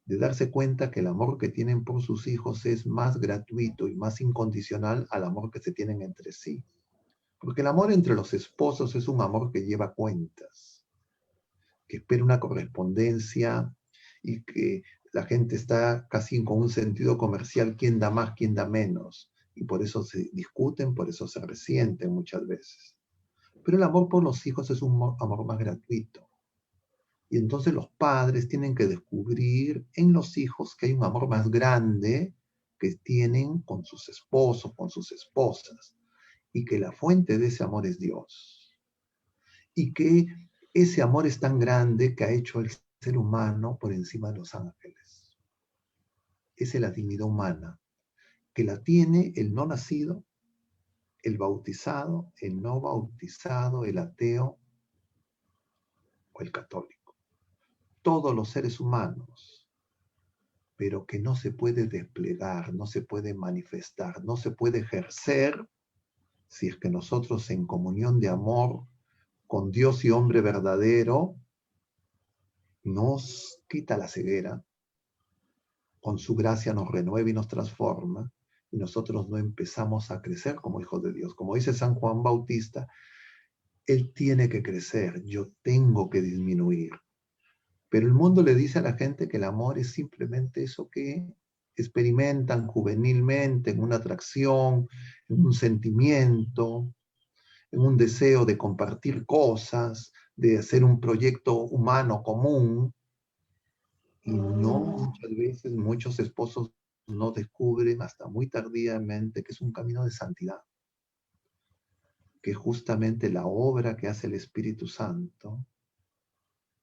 de darse cuenta que el amor que tienen por sus hijos es más gratuito y más incondicional al amor que se tienen entre sí. Porque el amor entre los esposos es un amor que lleva cuentas, que espera una correspondencia y que la gente está casi con un sentido comercial, quién da más, quién da menos. Y por eso se discuten, por eso se resienten muchas veces. Pero el amor por los hijos es un amor más gratuito. Y entonces los padres tienen que descubrir en los hijos que hay un amor más grande que tienen con sus esposos, con sus esposas. y que la fuente de ese amor es Dios. Y que ese amor es tan grande que ha hecho al ser humano por encima de los ángeles. Esa es la dignidad humana, que la tiene el no nacido, el bautizado, el no bautizado, el ateo o el católico. Todos los seres humanos, pero que no se puede desplegar, no se puede manifestar, no se puede ejercer si es que nosotros en comunión de amor con Dios y hombre verdadero nos quita la ceguera, con su gracia nos renueva y nos transforma, y nosotros no empezamos a crecer como hijos de Dios. Como dice San Juan Bautista, Él tiene que crecer, yo tengo que disminuir. Pero el mundo le dice a la gente que el amor es simplemente eso que experimentan juvenilmente, en una atracción, en un sentimiento, en un deseo de compartir cosas, de hacer un proyecto humano común. Y no, muchas veces muchos esposos no descubren hasta muy tardíamente que es un camino de santidad, que es justamente la obra que hace el Espíritu Santo,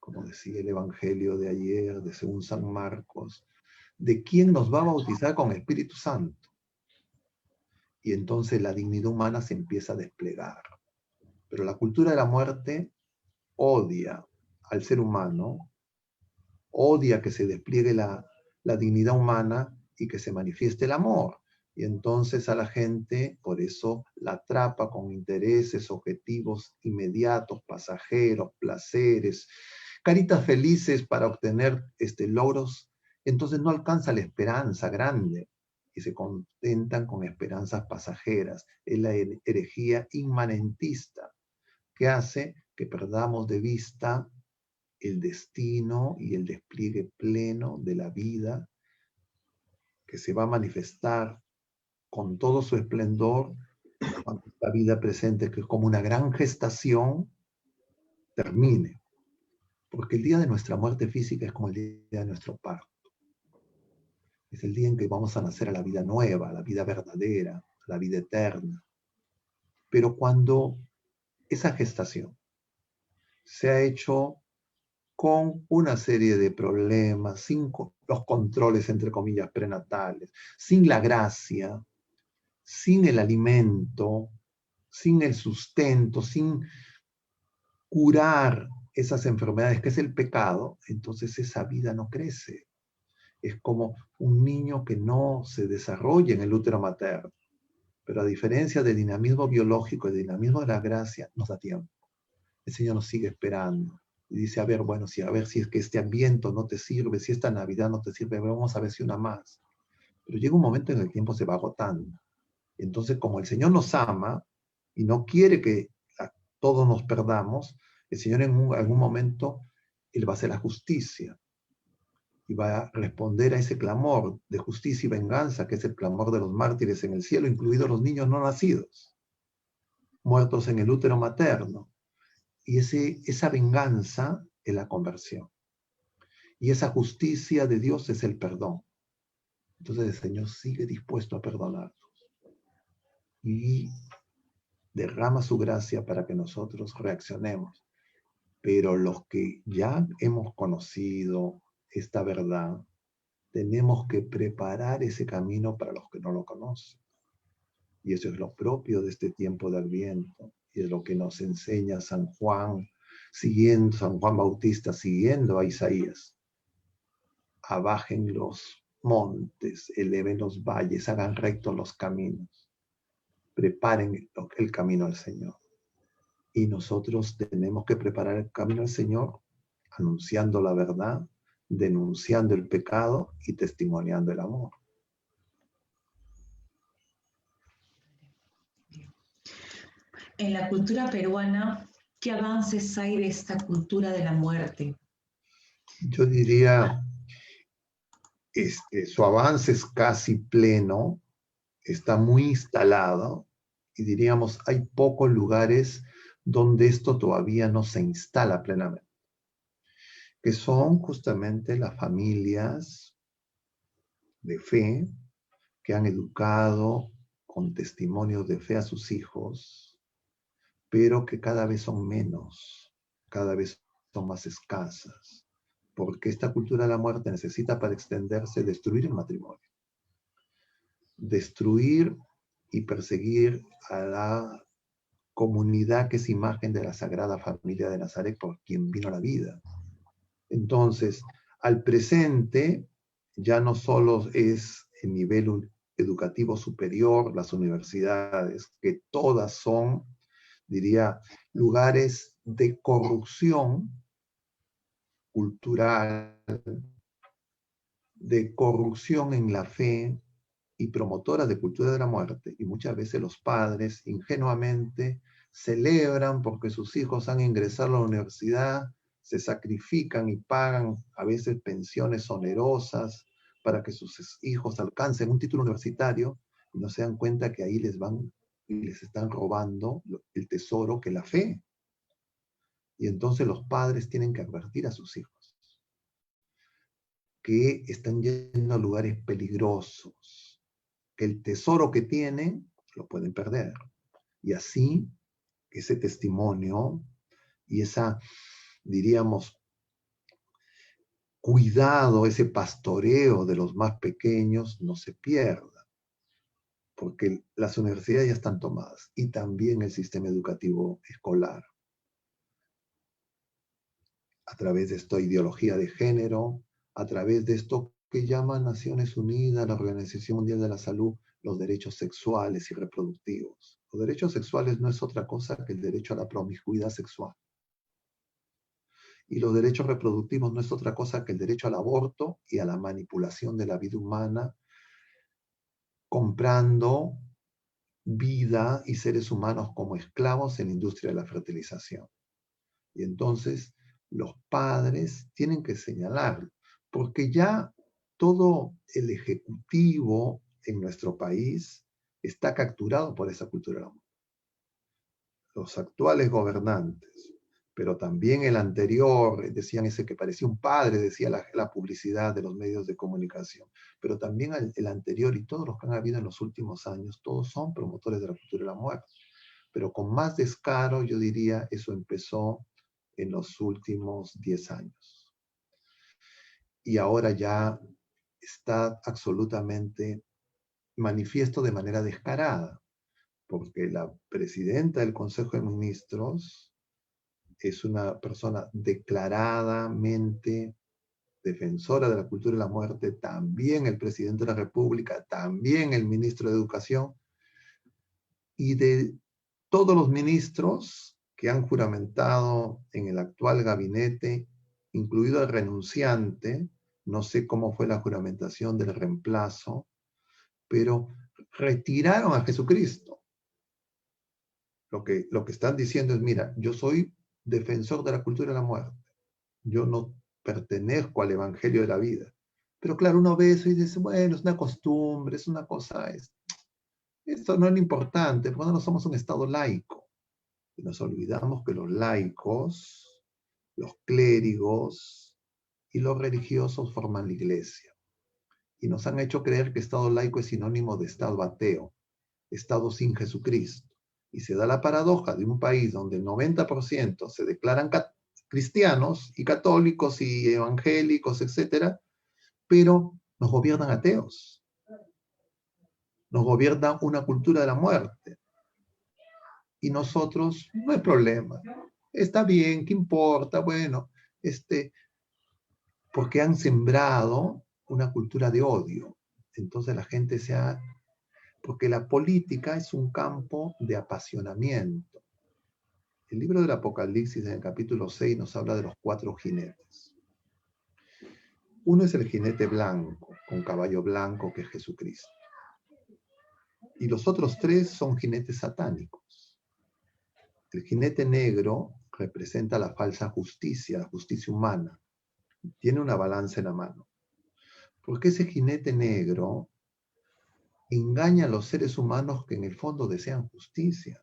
como decía el Evangelio de ayer, de según San Marcos, de quién nos va a bautizar con Espíritu Santo. Y entonces la dignidad humana se empieza a desplegar. Pero la cultura de la muerte odia al ser humano, odia que se despliegue la dignidad humana y que se manifieste el amor. Y entonces a la gente, por eso la atrapa con intereses, objetivos inmediatos, pasajeros, placeres, caritas felices para obtener logros. Entonces no alcanza la esperanza grande y se contentan con esperanzas pasajeras. Es la herejía inmanentista que hace que perdamos de vista el destino y el despliegue pleno de la vida que se va a manifestar con todo su esplendor cuando esta vida presente, que es como una gran gestación, termine. Porque el día de nuestra muerte física es como el día de nuestro parto. Es el día en que vamos a nacer a la vida nueva, a la vida verdadera, a la vida eterna. Pero cuando esa gestación se ha hecho con una serie de problemas, sin los controles, entre comillas, prenatales, sin la gracia, sin el alimento, sin el sustento, sin curar esas enfermedades que es el pecado, entonces esa vida no crece. Es como un niño que no se desarrolla en el útero materno. Pero a diferencia del dinamismo biológico, el dinamismo de la gracia nos da tiempo. El Señor nos sigue esperando. Y dice, a ver, bueno, a ver si es que este ambiente no te sirve, si esta Navidad no te sirve, vamos a ver si una más. Pero llega un momento en el tiempo se va agotando. Entonces, como el Señor nos ama y no quiere que todos nos perdamos, el Señor en algún momento, Él va a hacer la justicia y va a responder a ese clamor de justicia y venganza, que es el clamor de los mártires en el cielo, incluidos los niños no nacidos, muertos en el útero materno. Y esa venganza es la conversión. Y esa justicia de Dios es el perdón. Entonces el Señor sigue dispuesto a perdonarnos. Y derrama su gracia para que nosotros reaccionemos. Pero los que ya hemos conocido esta verdad, tenemos que preparar ese camino para los que no lo conocen. Y eso es lo propio de este tiempo de Adviento. Y es lo que nos enseña San Juan Bautista, siguiendo a Isaías. Abajen los montes, eleven los valles, hagan rectos los caminos. Preparen el camino al Señor. Y nosotros tenemos que preparar el camino al Señor, anunciando la verdad, denunciando el pecado y testimoniando el amor. En la cultura peruana, ¿qué avances hay de esta cultura de la muerte? Yo diría, su avance es casi pleno, está muy instalado, y diríamos, hay pocos lugares donde esto todavía no se instala plenamente, que son justamente las familias de fe que han educado con testimonios de fe a sus hijos, pero que cada vez son menos, cada vez son más escasas, porque esta cultura de la muerte necesita para extenderse destruir el matrimonio, destruir y perseguir a la comunidad que es imagen de la Sagrada Familia de Nazaret por quien vino la vida. Entonces, al presente ya no solo es el nivel educativo superior, las universidades, que todas son, diría, lugares de corrupción cultural, de corrupción en la fe y promotoras de cultura de la muerte. Y muchas veces los padres ingenuamente celebran porque sus hijos han ingresado a la universidad, se sacrifican y pagan a veces pensiones onerosas para que sus hijos alcancen un título universitario y no se dan cuenta que ahí les están robando el tesoro que es la fe. Y entonces los padres tienen que advertir a sus hijos que están yendo a lugares peligrosos, que el tesoro que tienen lo pueden perder. Y así ese testimonio y esa, diríamos, cuidado, ese pastoreo de los más pequeños no se pierda, porque las universidades ya están tomadas y también el sistema educativo escolar. A través de esta ideología de género, a través de esto que llaman Naciones Unidas, la Organización Mundial de la Salud, los derechos sexuales y reproductivos. Los derechos sexuales no es otra cosa que el derecho a la promiscuidad sexual. Y los derechos reproductivos no es otra cosa que el derecho al aborto y a la manipulación de la vida humana, comprando vida y seres humanos como esclavos en la industria de la fertilización. Y entonces los padres tienen que señalarlo, porque ya todo el ejecutivo en nuestro país está capturado por esa cultura del amor. Los actuales gobernantes, pero también el anterior, decían ese que parecía un padre, decía la publicidad de los medios de comunicación, pero también el anterior y todos los que han habido en los últimos años, todos son promotores de la cultura de la muerte. Pero con más descaro, yo diría, eso empezó en los últimos 10 años. Y ahora ya está absolutamente manifiesto de manera descarada, porque la presidenta del Consejo de Ministros es una persona declaradamente defensora de la cultura de la muerte, también el presidente de la República, también el ministro de Educación, y de todos los ministros que han juramentado en el actual gabinete, incluido el renunciante, no sé cómo fue la juramentación del reemplazo, pero retiraron a Jesucristo. Lo que están diciendo es, mira, yo soy defensor de la cultura de la muerte. Yo no pertenezco al evangelio de la vida. Pero claro, uno ve eso y dice, bueno, es una costumbre, es una cosa, esto no es lo importante, porque no somos un Estado laico. Y nos olvidamos que los laicos, los clérigos y los religiosos forman la iglesia. Y nos han hecho creer que Estado laico es sinónimo de Estado ateo, Estado sin Jesucristo. Y se da la paradoja de un país donde el 90% se declaran cristianos y católicos y evangélicos, etcétera, pero nos gobiernan ateos. Nos gobierna una cultura de la muerte. Y nosotros, no hay problema. Está bien, ¿qué importa? Bueno, porque han sembrado una cultura de odio. Entonces la gente porque la política es un campo de apasionamiento. El libro del Apocalipsis en el capítulo 6 nos habla de los 4 jinetes. Uno es el jinete blanco, con caballo blanco, que es Jesucristo. Y los otros 3 son jinetes satánicos. El jinete negro representa la falsa justicia, la justicia humana. Tiene una balanza en la mano. Porque ese jinete negro engaña a los seres humanos que en el fondo desean justicia.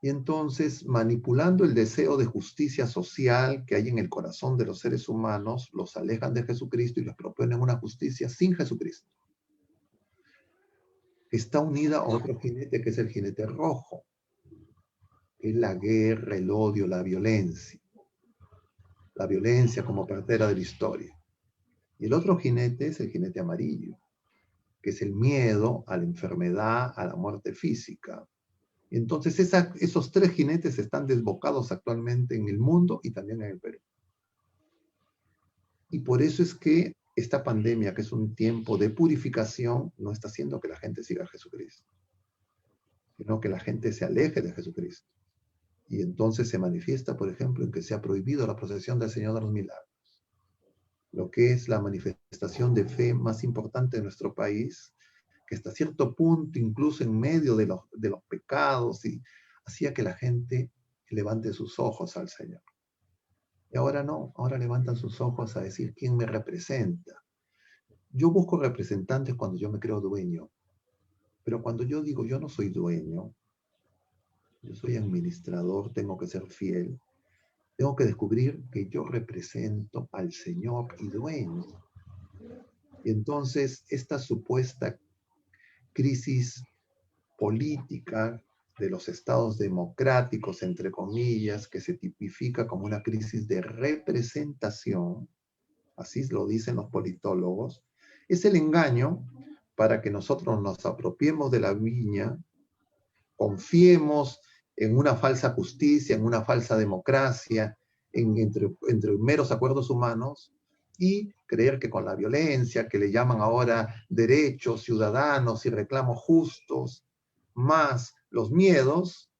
Y entonces, manipulando el deseo de justicia social que hay en el corazón de los seres humanos, los alejan de Jesucristo y les proponen una justicia sin Jesucristo. está unida a otro jinete que es el jinete rojo, que es la guerra, el odio, la violencia como partera de la historia. Y el otro jinete es el jinete amarillo, que es el miedo a la enfermedad, a la muerte física. Y entonces esos tres jinetes están desbocados actualmente en el mundo y también en el Perú. Y por eso es que esta pandemia, que es un tiempo de purificación, no está haciendo que la gente siga a Jesucristo, sino que la gente se aleje de Jesucristo. Y entonces se manifiesta, por ejemplo, en que se ha prohibido la procesión del Señor de los Milagros, lo que es la manifestación de fe más importante de nuestro país, que hasta cierto punto, incluso en medio de los pecados, y hacía que la gente levante sus ojos al Señor. Y ahora no, ahora levantan sus ojos a decir quién me representa. Yo busco representantes cuando yo me creo dueño, pero cuando yo digo yo no soy dueño, yo soy administrador, tengo que ser fiel, tengo que descubrir que yo represento al Señor y dueño. Y entonces esta supuesta crisis política de los estados democráticos, entre comillas, que se tipifica como una crisis de representación, así lo dicen los politólogos, es el engaño para que nosotros nos apropiemos de la viña, confiemos en una falsa justicia, en una falsa democracia, entre meros acuerdos humanos, y creer que con la violencia, que le llaman ahora derechos ciudadanos y reclamos justos, más los miedos,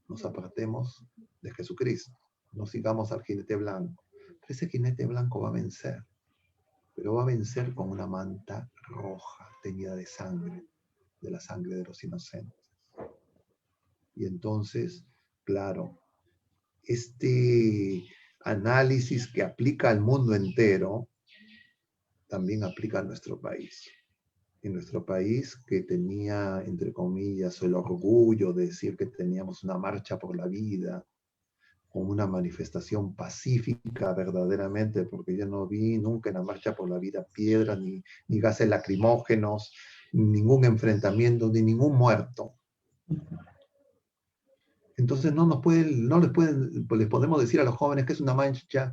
nos apartemos de Jesucristo, no sigamos al jinete blanco. Pero ese jinete blanco va a vencer, pero va a vencer con una manta roja teñida de sangre, de la sangre de los inocentes. Y entonces, claro, este análisis que aplica al mundo entero, también aplica a nuestro país. En nuestro país, que tenía, entre comillas, el orgullo de decir que teníamos una marcha por la vida, con una manifestación pacífica verdaderamente, porque yo no vi nunca en la marcha por la vida piedras, ni gases lacrimógenos, ningún enfrentamiento, ni ningún muerto. Entonces no les podemos decir a los jóvenes que es una marcha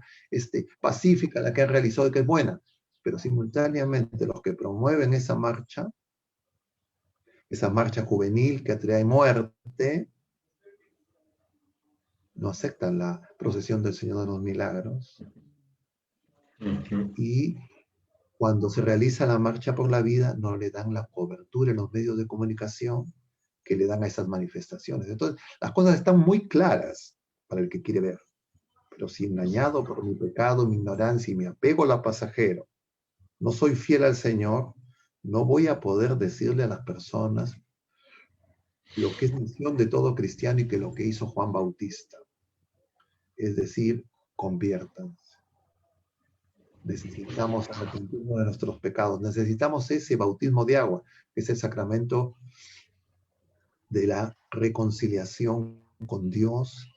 pacífica la que han realizado y que es buena, pero simultáneamente los que promueven esa marcha juvenil que atrae muerte, no aceptan la procesión del Señor de los Milagros. Y cuando se realiza la marcha por la vida, no le dan la cobertura en los medios de comunicación que le dan a esas manifestaciones. Entonces, las cosas están muy claras para el que quiere ver. Pero si engañado por mi pecado, mi ignorancia y mi apego a lo pasajero, no soy fiel al Señor, no voy a poder decirle a las personas lo que es misión de todo cristiano y que lo que hizo Juan Bautista. Es decir, conviértanse. Necesitamos arrepentirnos de nuestros pecados. Necesitamos ese bautismo de agua, que es el sacramento de la reconciliación con Dios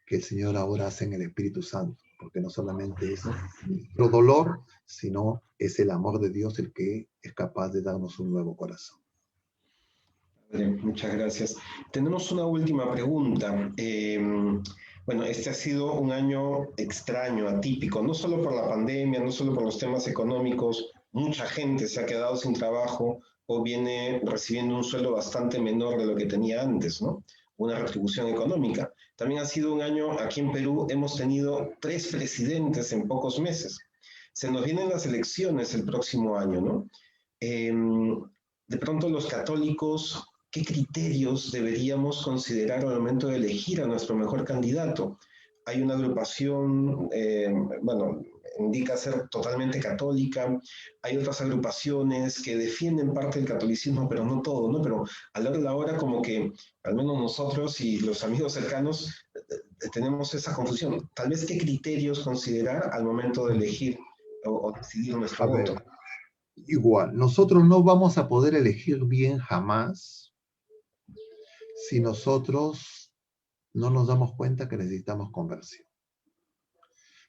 que el Señor ahora hace en el Espíritu Santo, porque no solamente es nuestro dolor, sino es el amor de Dios el que es capaz de darnos un nuevo corazón. Muchas gracias. Tenemos una última pregunta. Bueno, este ha sido un año extraño, atípico, no solo por la pandemia, no solo por los temas económicos. Mucha gente se ha quedado sin trabajo o viene recibiendo un sueldo bastante menor de lo que tenía antes, ¿no? Una retribución económica. También ha sido un año, aquí en Perú hemos tenido 3 presidentes en pocos meses. Se nos vienen las elecciones el próximo año, ¿no? De pronto los católicos, ¿qué criterios deberíamos considerar al momento de elegir a nuestro mejor candidato? Hay una agrupación, bueno, indica ser totalmente católica, hay otras agrupaciones que defienden parte del catolicismo, pero no todo, ¿no? Pero a la hora de la hora, como que al menos nosotros y los amigos cercanos tenemos esa confusión. Tal vez qué criterios considerar al momento de elegir o decidir nuestro A voto. ver, igual, nosotros no vamos a poder elegir bien jamás si nosotros no nos damos cuenta que necesitamos conversión.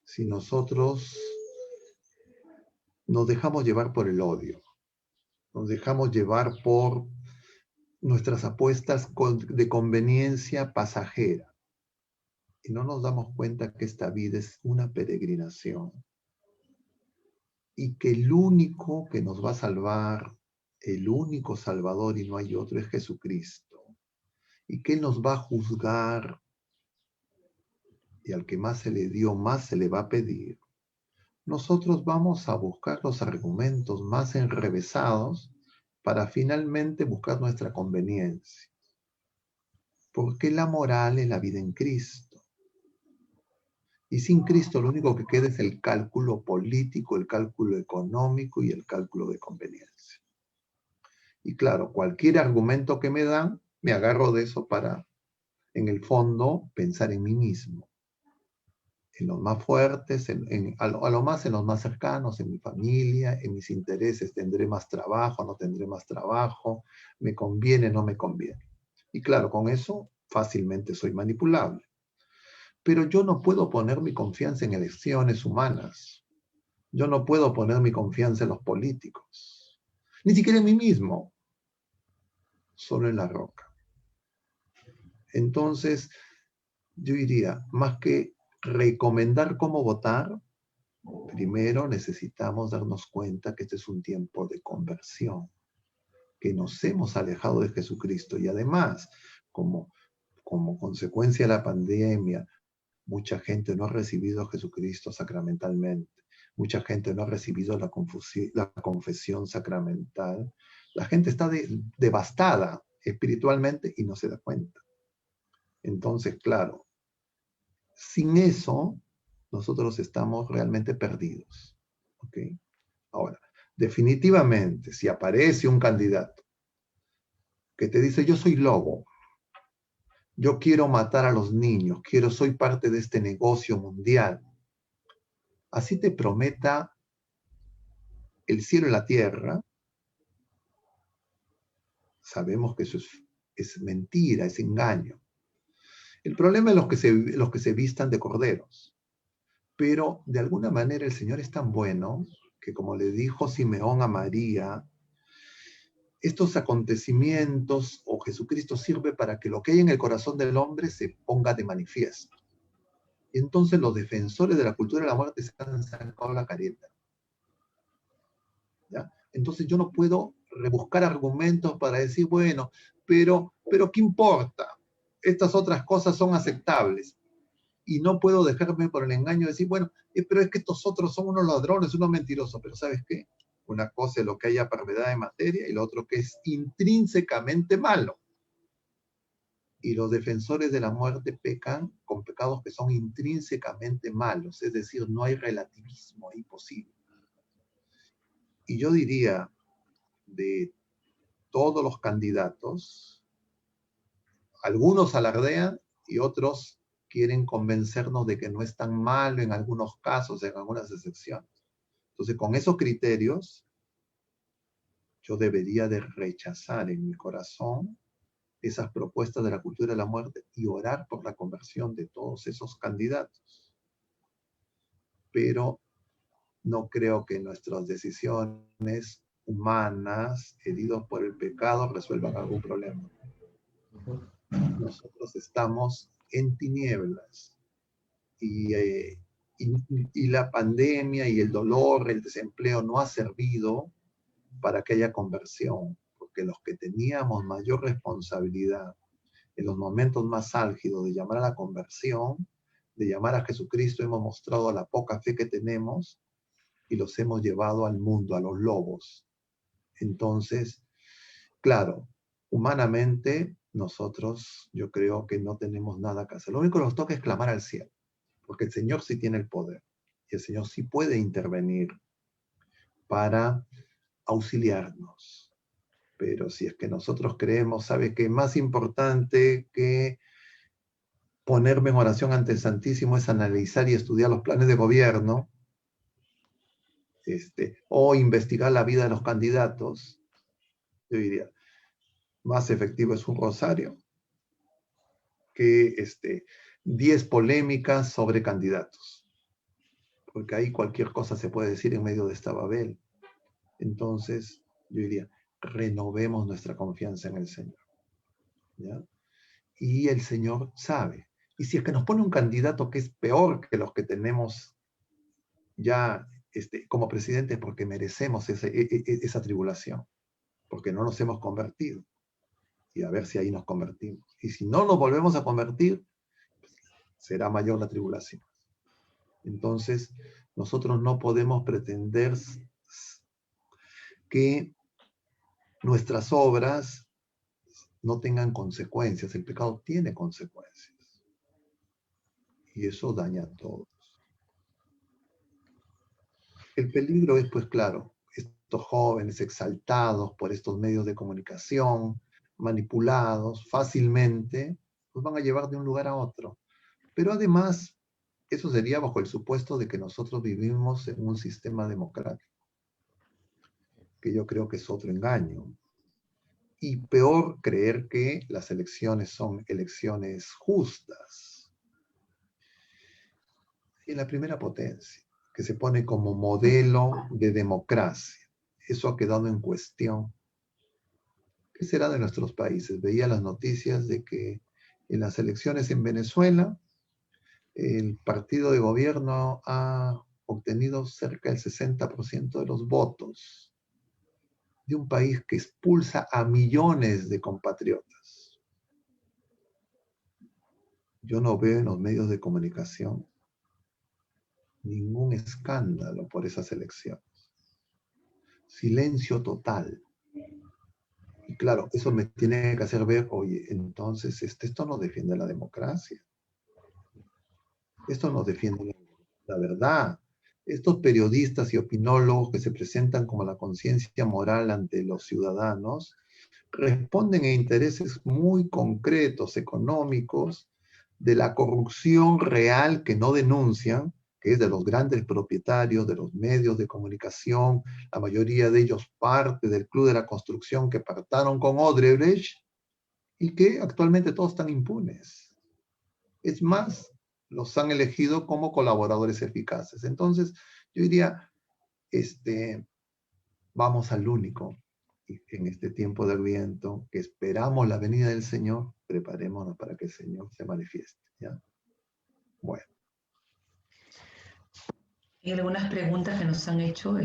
Si nosotros nos dejamos llevar por el odio, nos dejamos llevar por nuestras apuestas de conveniencia pasajera. Y no nos damos cuenta que esta vida es una peregrinación. Y que el único que nos va a salvar, el único Salvador y no hay otro, es Jesucristo. Y que Él nos va a juzgar y al que más se le dio, más se le va a pedir. Nosotros vamos a buscar los argumentos más enrevesados para finalmente buscar nuestra conveniencia. Porque la moral es la vida en Cristo. Y sin Cristo lo único que queda es el cálculo político, el cálculo económico y el cálculo de conveniencia. Y claro, cualquier argumento que me dan, me agarro de eso para, en el fondo, pensar en mí mismo. En los más fuertes, a lo más en los más cercanos, en mi familia, en mis intereses, tendré más trabajo, no tendré más trabajo, me conviene, no me conviene. Y claro, con eso fácilmente soy manipulable. Pero yo no puedo poner mi confianza en elecciones humanas. Yo no puedo poner mi confianza en los políticos. Ni siquiera en mí mismo. Solo en la roca. Entonces, yo diría, más que recomendar cómo votar, primero necesitamos darnos cuenta que este es un tiempo de conversión, que nos hemos alejado de Jesucristo y además, como consecuencia de la pandemia, mucha gente no ha recibido a Jesucristo sacramentalmente. Mucha gente no ha recibido la confesión sacramental. La gente está devastada espiritualmente y no se da cuenta. Entonces, claro, sin eso, nosotros estamos realmente perdidos. ¿Okay? Ahora, definitivamente, si aparece un candidato que te dice, yo soy lobo, yo quiero matar a los niños, soy parte de este negocio mundial, así te prometa el cielo y la tierra, sabemos que eso es mentira, es engaño. El problema es los que se vistan de corderos. Pero de alguna manera el Señor es tan bueno que, como le dijo Simeón a María, estos acontecimientos o Jesucristo sirve para que lo que hay en el corazón del hombre se ponga de manifiesto. Y entonces los defensores de la cultura de la muerte se han sacado la careta. ¿Ya? Entonces yo no puedo rebuscar argumentos para decir, bueno, pero ¿qué importa? Estas otras cosas son aceptables. Y no puedo dejarme por el engaño de decir, bueno, pero es que estos otros son unos ladrones, unos mentirosos. Pero ¿sabes qué? Una cosa es lo que haya perversidad de materia y lo otro que es intrínsecamente malo. Y los defensores de la muerte pecan con pecados que son intrínsecamente malos, es decir, no hay relativismo ahí posible. Y yo diría, de todos los candidatos, algunos alardean y otros quieren convencernos de que no es tan malo en algunos casos, en algunas excepciones. Entonces, con esos criterios, yo debería de rechazar en mi corazón esas propuestas de la cultura de la muerte y orar por la conversión de todos esos candidatos. Pero no creo que nuestras decisiones humanas, heridos por el pecado, resuelvan algún problema. Nosotros estamos en tinieblas y la pandemia y el dolor, el desempleo no ha servido para que haya conversión, porque los que teníamos mayor responsabilidad en los momentos más álgidos de llamar a la conversión, de llamar a Jesucristo, hemos mostrado la poca fe que tenemos y los hemos llevado al mundo, a los lobos. Entonces, claro, humanamente nosotros yo creo que no tenemos nada que hacer. Lo único que nos toca es clamar al cielo, porque el Señor sí tiene el poder y el Señor sí puede intervenir para auxiliarnos. Pero si es que nosotros creemos, ¿sabe qué? Más importante que ponerme en oración ante el Santísimo es analizar y estudiar los planes de gobierno, o investigar la vida de los candidatos, yo diría, más efectivo es un rosario que 10 polémicas sobre candidatos. Porque ahí cualquier cosa se puede decir en medio de esta Babel. Entonces, yo diría, renovemos nuestra confianza en el Señor. ¿ya? Y el Señor sabe. Y si es que nos pone un candidato que es peor que los que tenemos ya como presidente, porque merecemos esa tribulación, porque no nos hemos convertido. Y a ver si ahí nos convertimos. Y si no nos volvemos a convertir, será mayor la tribulación. Entonces, nosotros no podemos pretender que nuestras obras no tengan consecuencias. El pecado tiene consecuencias. Y eso daña a todos. El peligro es, pues claro, estos jóvenes exaltados por estos medios de comunicación, manipulados fácilmente, pues van a llevar de un lugar a otro. Pero además, eso sería bajo el supuesto de que nosotros vivimos en un sistema democrático, que yo creo que es otro engaño. Y peor, creer que las elecciones son elecciones justas. Y la primera potencia, que se pone como modelo de democracia, eso ha quedado en cuestión. ¿Qué será de nuestros países? Veía las noticias de que en las elecciones en Venezuela, el partido de gobierno ha obtenido cerca del 60% de los votos de un país que expulsa a millones de compatriotas. Yo no veo en los medios de comunicación ningún escándalo por esas elecciones. Silencio total. Y claro, eso me tiene que hacer ver, oye, entonces esto no defiende la democracia. Esto no defiende la verdad. Estos periodistas y opinólogos que se presentan como la conciencia moral ante los ciudadanos responden a intereses muy concretos, económicos, de la corrupción real que no denuncian, que es de los grandes propietarios de los medios de comunicación, la mayoría de ellos parte del Club de la Construcción que pactaron con Odebrecht y que actualmente todos están impunes. Es más, los han elegido como colaboradores eficaces. Entonces, yo diría, vamos al único en este tiempo del viento, que esperamos la venida del Señor, preparémonos para que el Señor se manifieste. ¿Ya? Bueno. Hay algunas preguntas que nos han hecho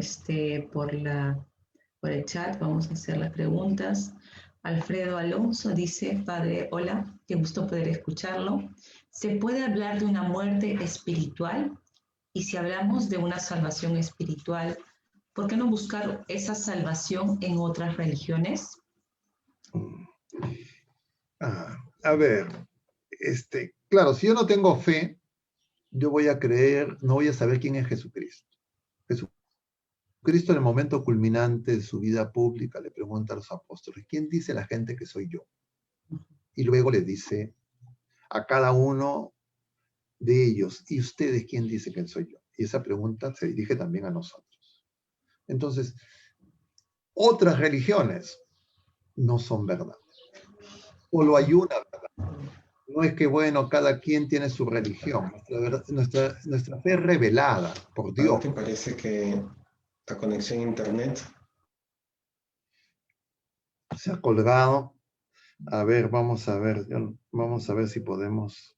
por el chat. Vamos a hacer las preguntas. Alfredo Alonso dice, Padre, hola, qué gusto poder escucharlo. ¿Se puede hablar de una muerte espiritual? Y si hablamos de una salvación espiritual, ¿por qué no buscar esa salvación en otras religiones? A ver, claro, si yo no tengo fe, yo voy a creer, no voy a saber quién es Jesucristo. Jesucristo en el momento culminante de su vida pública le pregunta a los apóstoles, ¿quién dice la gente que soy yo? Y luego le dice a cada uno de ellos, ¿y ustedes quién dice que soy yo? Y esa pregunta se dirige también a nosotros. Entonces, otras religiones no son verdad. Solo hay una verdad. No es que, bueno, cada quien tiene su religión. Nuestra fe es revelada por Dios. ¿Te parece que la conexión a internet se ha colgado? A ver, vamos a ver si podemos.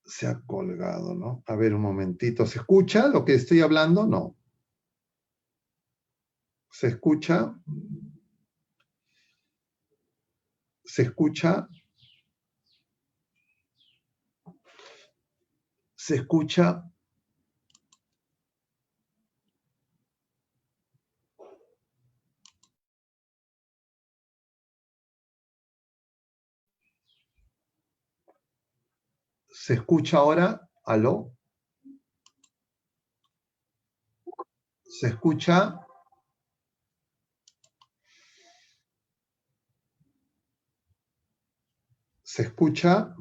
Se ha colgado, ¿no? A ver, un momentito. ¿Se escucha lo que estoy hablando? No. ¿Se escucha? ¿Se escucha? ¿Se escucha? ¿Se escucha ahora? ¿Aló? ¿Se escucha? ¿Se escucha?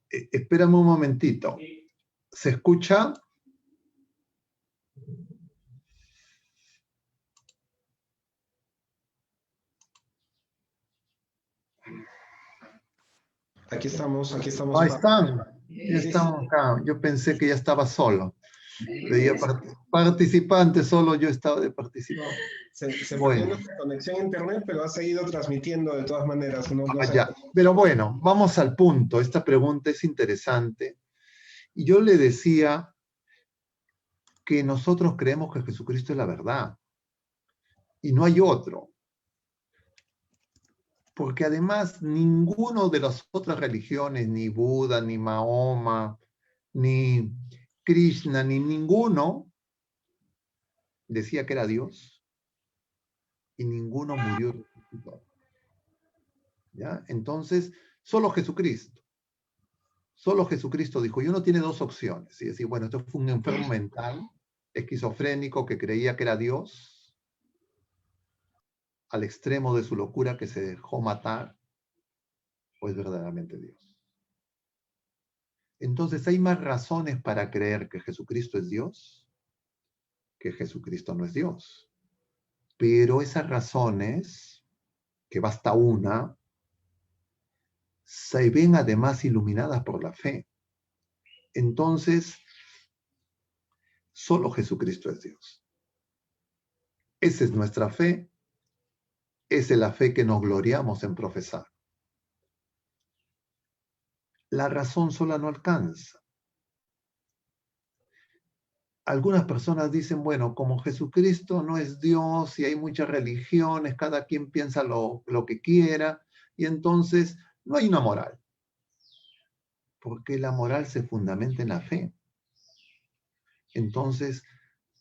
Espérame un momentito. ¿Se escucha? Aquí estamos. Ahí están. Ya estamos acá. Yo pensé que ya estaba solo. Veía participantes, solo yo estaba de participante. Se perdió Bueno, nuestra conexión a internet, pero ha seguido transmitiendo de todas maneras. No se ya. Pero bueno, vamos al punto. Esta pregunta es interesante. Y yo le decía que nosotros creemos que Jesucristo es la verdad. Y no hay otro. Porque además ninguno de las otras religiones, ni Buda, ni Mahoma, ni Krishna, ni ninguno decía que era Dios y ninguno murió resucitado. ¿Ya? Entonces, solo Jesucristo dijo, y uno tiene dos opciones, y decir, bueno, esto fue un enfermo mental, esquizofrénico, que creía que era Dios, al extremo de su locura que se dejó matar, o es verdaderamente Dios. Entonces, hay más razones para creer que Jesucristo es Dios que Jesucristo no es Dios. Pero esas razones, que basta una, se ven además iluminadas por la fe. Entonces, solo Jesucristo es Dios. Esa es nuestra fe, esa es la fe que nos gloriamos en profesar. La razón sola no alcanza. Algunas personas dicen, bueno, como Jesucristo no es Dios y hay muchas religiones, cada quien piensa lo que quiera, y entonces no hay una moral. Porque la moral se fundamenta en la fe. Entonces,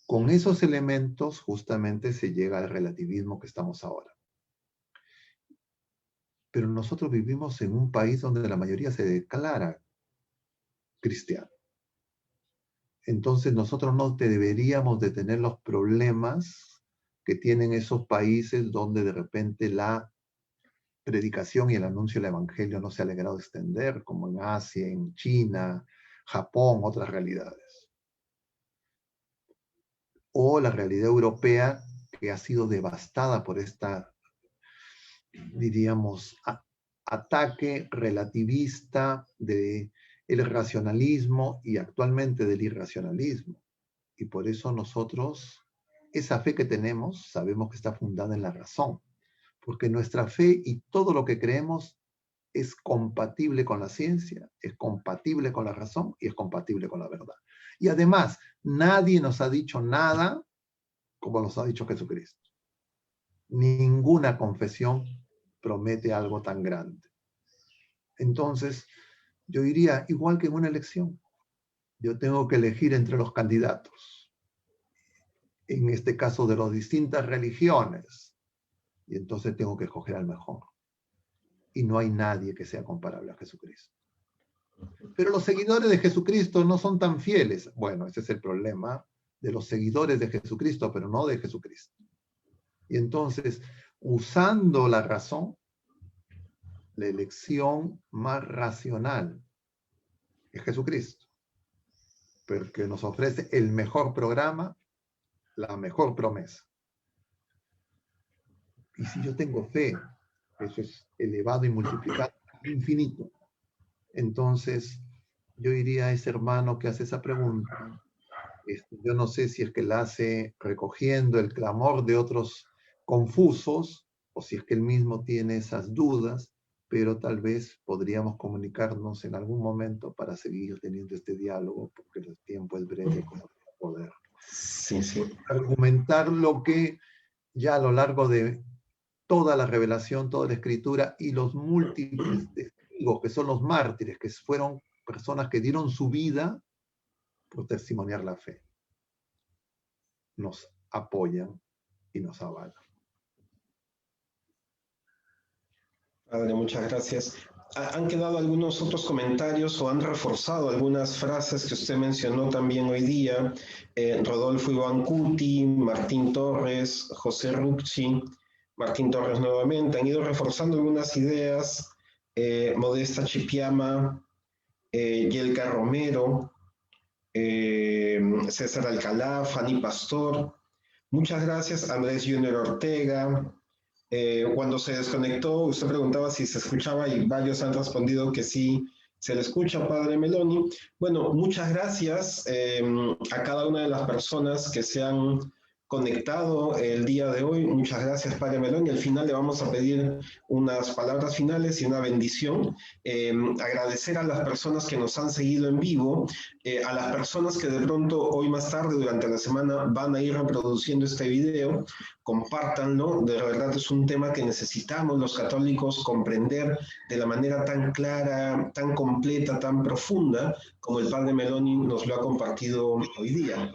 con esos elementos justamente se llega al relativismo que estamos ahora. Pero nosotros vivimos en un país donde la mayoría se declara cristiano. Entonces nosotros no deberíamos de tener los problemas que tienen esos países donde de repente la predicación y el anuncio del evangelio no se ha logrado extender, como en Asia, en China, Japón, otras realidades. O la realidad europea que ha sido devastada por esta, diríamos, ataque relativista del racionalismo y actualmente del irracionalismo. Y por eso nosotros, esa fe que tenemos, sabemos que está fundada en la razón, porque nuestra fe y todo lo que creemos es compatible con la ciencia, es compatible con la razón y es compatible con la verdad. Y además, nadie nos ha dicho nada como nos ha dicho Jesucristo. Ninguna confesión promete algo tan grande. Entonces, yo diría, igual que en una elección, yo tengo que elegir entre los candidatos, en este caso de las distintas religiones, y entonces tengo que escoger al mejor. Y no hay nadie que sea comparable a Jesucristo. Pero los seguidores de Jesucristo no son tan fieles. Bueno, ese es el problema de los seguidores de Jesucristo, pero no de Jesucristo. Y entonces, usando la razón, la elección más racional es Jesucristo, porque nos ofrece el mejor programa, la mejor promesa. Y si yo tengo fe, eso es elevado y multiplicado infinito. Entonces, yo diría a ese hermano que hace esa pregunta, yo no sé si es que la hace recogiendo el clamor de otros confusos, o si es que él mismo tiene esas dudas, pero tal vez podríamos comunicarnos en algún momento para seguir teniendo este diálogo, porque el tiempo es breve como para poder argumentar lo que ya a lo largo de toda la revelación, toda la escritura y los múltiples testigos que son los mártires, que fueron personas que dieron su vida por testimoniar la fe, nos apoyan y nos avalan. Padre, muchas gracias. ¿Han quedado algunos otros comentarios o han reforzado algunas frases que usted mencionó también hoy día? Rodolfo Iván Cuti, Martín Torres, José Rucci, Martín Torres nuevamente, han ido reforzando algunas ideas. Modesta Chipiama, Yelka Romero, César Alcalá, Fanny Pastor. Muchas gracias, Andrés Junior Ortega. Cuando se desconectó, usted preguntaba si se escuchaba y varios han respondido que sí, Se le escucha, padre Meloni. Bueno, muchas gracias a cada una de las personas que se han conectado el día de hoy. Muchas gracias, padre Meloni. Al final le vamos a pedir unas palabras finales y una bendición. Agradecer a las personas que nos han seguido en vivo, a las personas que de pronto hoy más tarde, durante la semana, van a ir reproduciendo este video. Compártanlo. De verdad es un tema que necesitamos los católicos comprender de la manera tan clara, tan completa, tan profunda, como el padre Meloni nos lo ha compartido hoy día.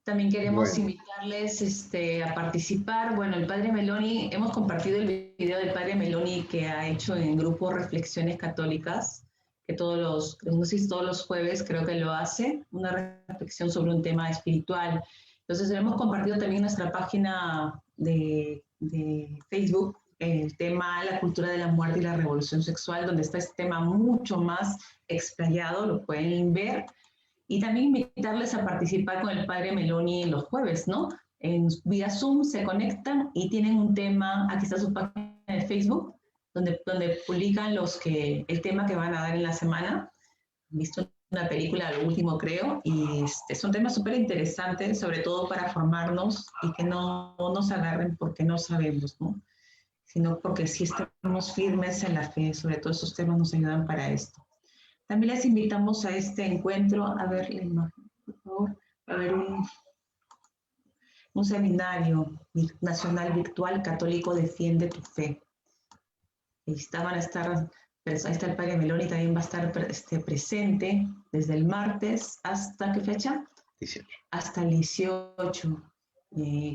También queremos Bueno. invitarles a participar. Bueno, el padre Meloni, hemos compartido el video del padre Meloni que ha hecho en grupo Reflexiones Católicas, que no sé si todos los jueves creo que lo hace, una reflexión sobre un tema espiritual. Entonces, lo hemos compartido también en nuestra página de Facebook, el tema La cultura de la muerte y la revolución sexual, donde está este tema mucho más explayado, lo pueden ver. Y también invitarles a participar con el padre Meloni en los jueves, ¿no? Vía Zoom se conectan y tienen un tema, aquí está su página de Facebook, donde publican el tema que van a dar en la semana. Han visto una película, lo último creo, y son temas súper interesantes, sobre todo para formarnos y que no nos agarren porque no sabemos, ¿no? Sino porque sí estamos firmes en la fe, sobre todo esos temas nos ayudan para esto. También les invitamos a este encuentro, a ver la imagen, por favor, a ver un seminario nacional virtual Católico Defiende tu Fe. Ahí está el padre Meloni, también va a estar presente desde el martes hasta, ¿qué fecha? 18. Hasta el 18.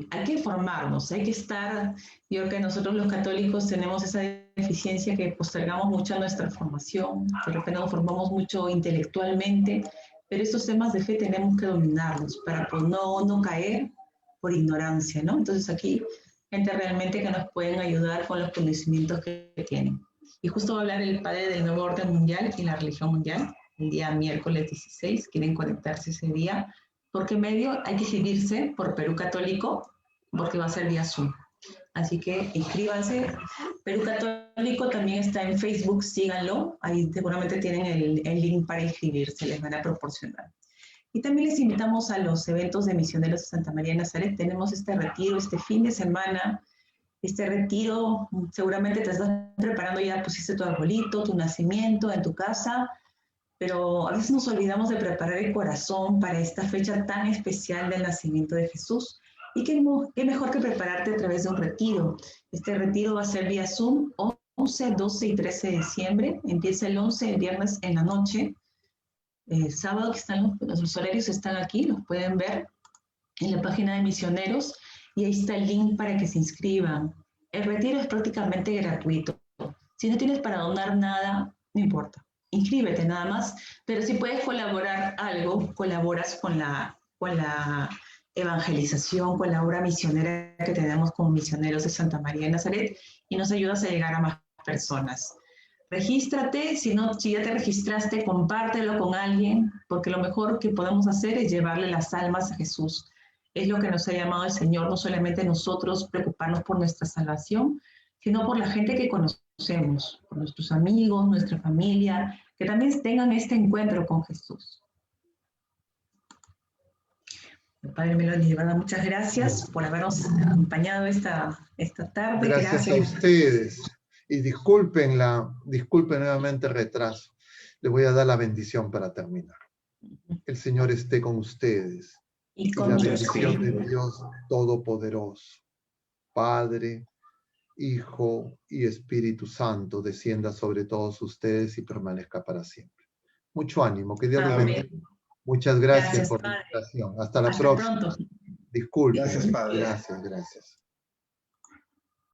Hay que formarnos, hay que estar, yo creo que nosotros los católicos tenemos esa deficiencia que postergamos mucho nuestra formación, de repente nos formamos mucho intelectualmente, pero estos temas de fe tenemos que dominarlos para no caer por ignorancia, ¿no? Entonces aquí, gente realmente que nos pueden ayudar con los conocimientos que tienen. Y justo va a hablar el padre del nuevo orden mundial y la religión mundial, el día miércoles 16, quieren conectarse ese día. ¿Por qué medio? Hay que inscribirse por Perú Católico, porque va a ser vía Zoom. Así que inscríbanse. Perú Católico también está en Facebook, síganlo. Ahí seguramente tienen el link para inscribirse, les van a proporcionar. Y también les invitamos a los eventos de Misioneros de Santa María de Nazaret. Tenemos este retiro, este fin de semana. Este retiro, seguramente te estás preparando, ya pusiste tu arbolito, tu nacimiento en tu casa, pero a veces nos olvidamos de preparar el corazón para esta fecha tan especial del nacimiento de Jesús. Y qué mejor que prepararte a través de un retiro. Este retiro va a ser vía Zoom, 11, 12 y 13 de diciembre. Empieza el 11, el viernes en la noche. El sábado, que están los horarios están aquí, los pueden ver en la página de Misioneros. Y ahí está el link para que se inscriban. El retiro es prácticamente gratuito. Si no tienes para donar nada, no importa. Inscríbete nada más, pero si puedes colaborar algo, colaboras con la evangelización, con la obra misionera que tenemos como misioneros de Santa María de Nazaret y nos ayudas a llegar a más personas. Regístrate, si ya te registraste, compártelo con alguien, porque lo mejor que podemos hacer es llevarle las almas a Jesús. Es lo que nos ha llamado el Señor, no solamente nosotros preocuparnos por nuestra salvación, sino por la gente que conocemos, por nuestros amigos, nuestra familia, que también tengan este encuentro con Jesús. Padre Meloni, de verdad, muchas gracias por habernos acompañado esta tarde. Gracias a ustedes. Y disculpen nuevamente el retraso. Les voy a dar la bendición para terminar. El Señor esté con ustedes. Y la bendición de Dios Todopoderoso, Padre, Hijo y Espíritu Santo, descienda sobre todos ustedes y permanezca para siempre. Mucho ánimo, que Dios los bendiga. Muchas gracias por la invitación. Hasta la próxima. Pronto. Disculpen. Gracias, Padre. Gracias.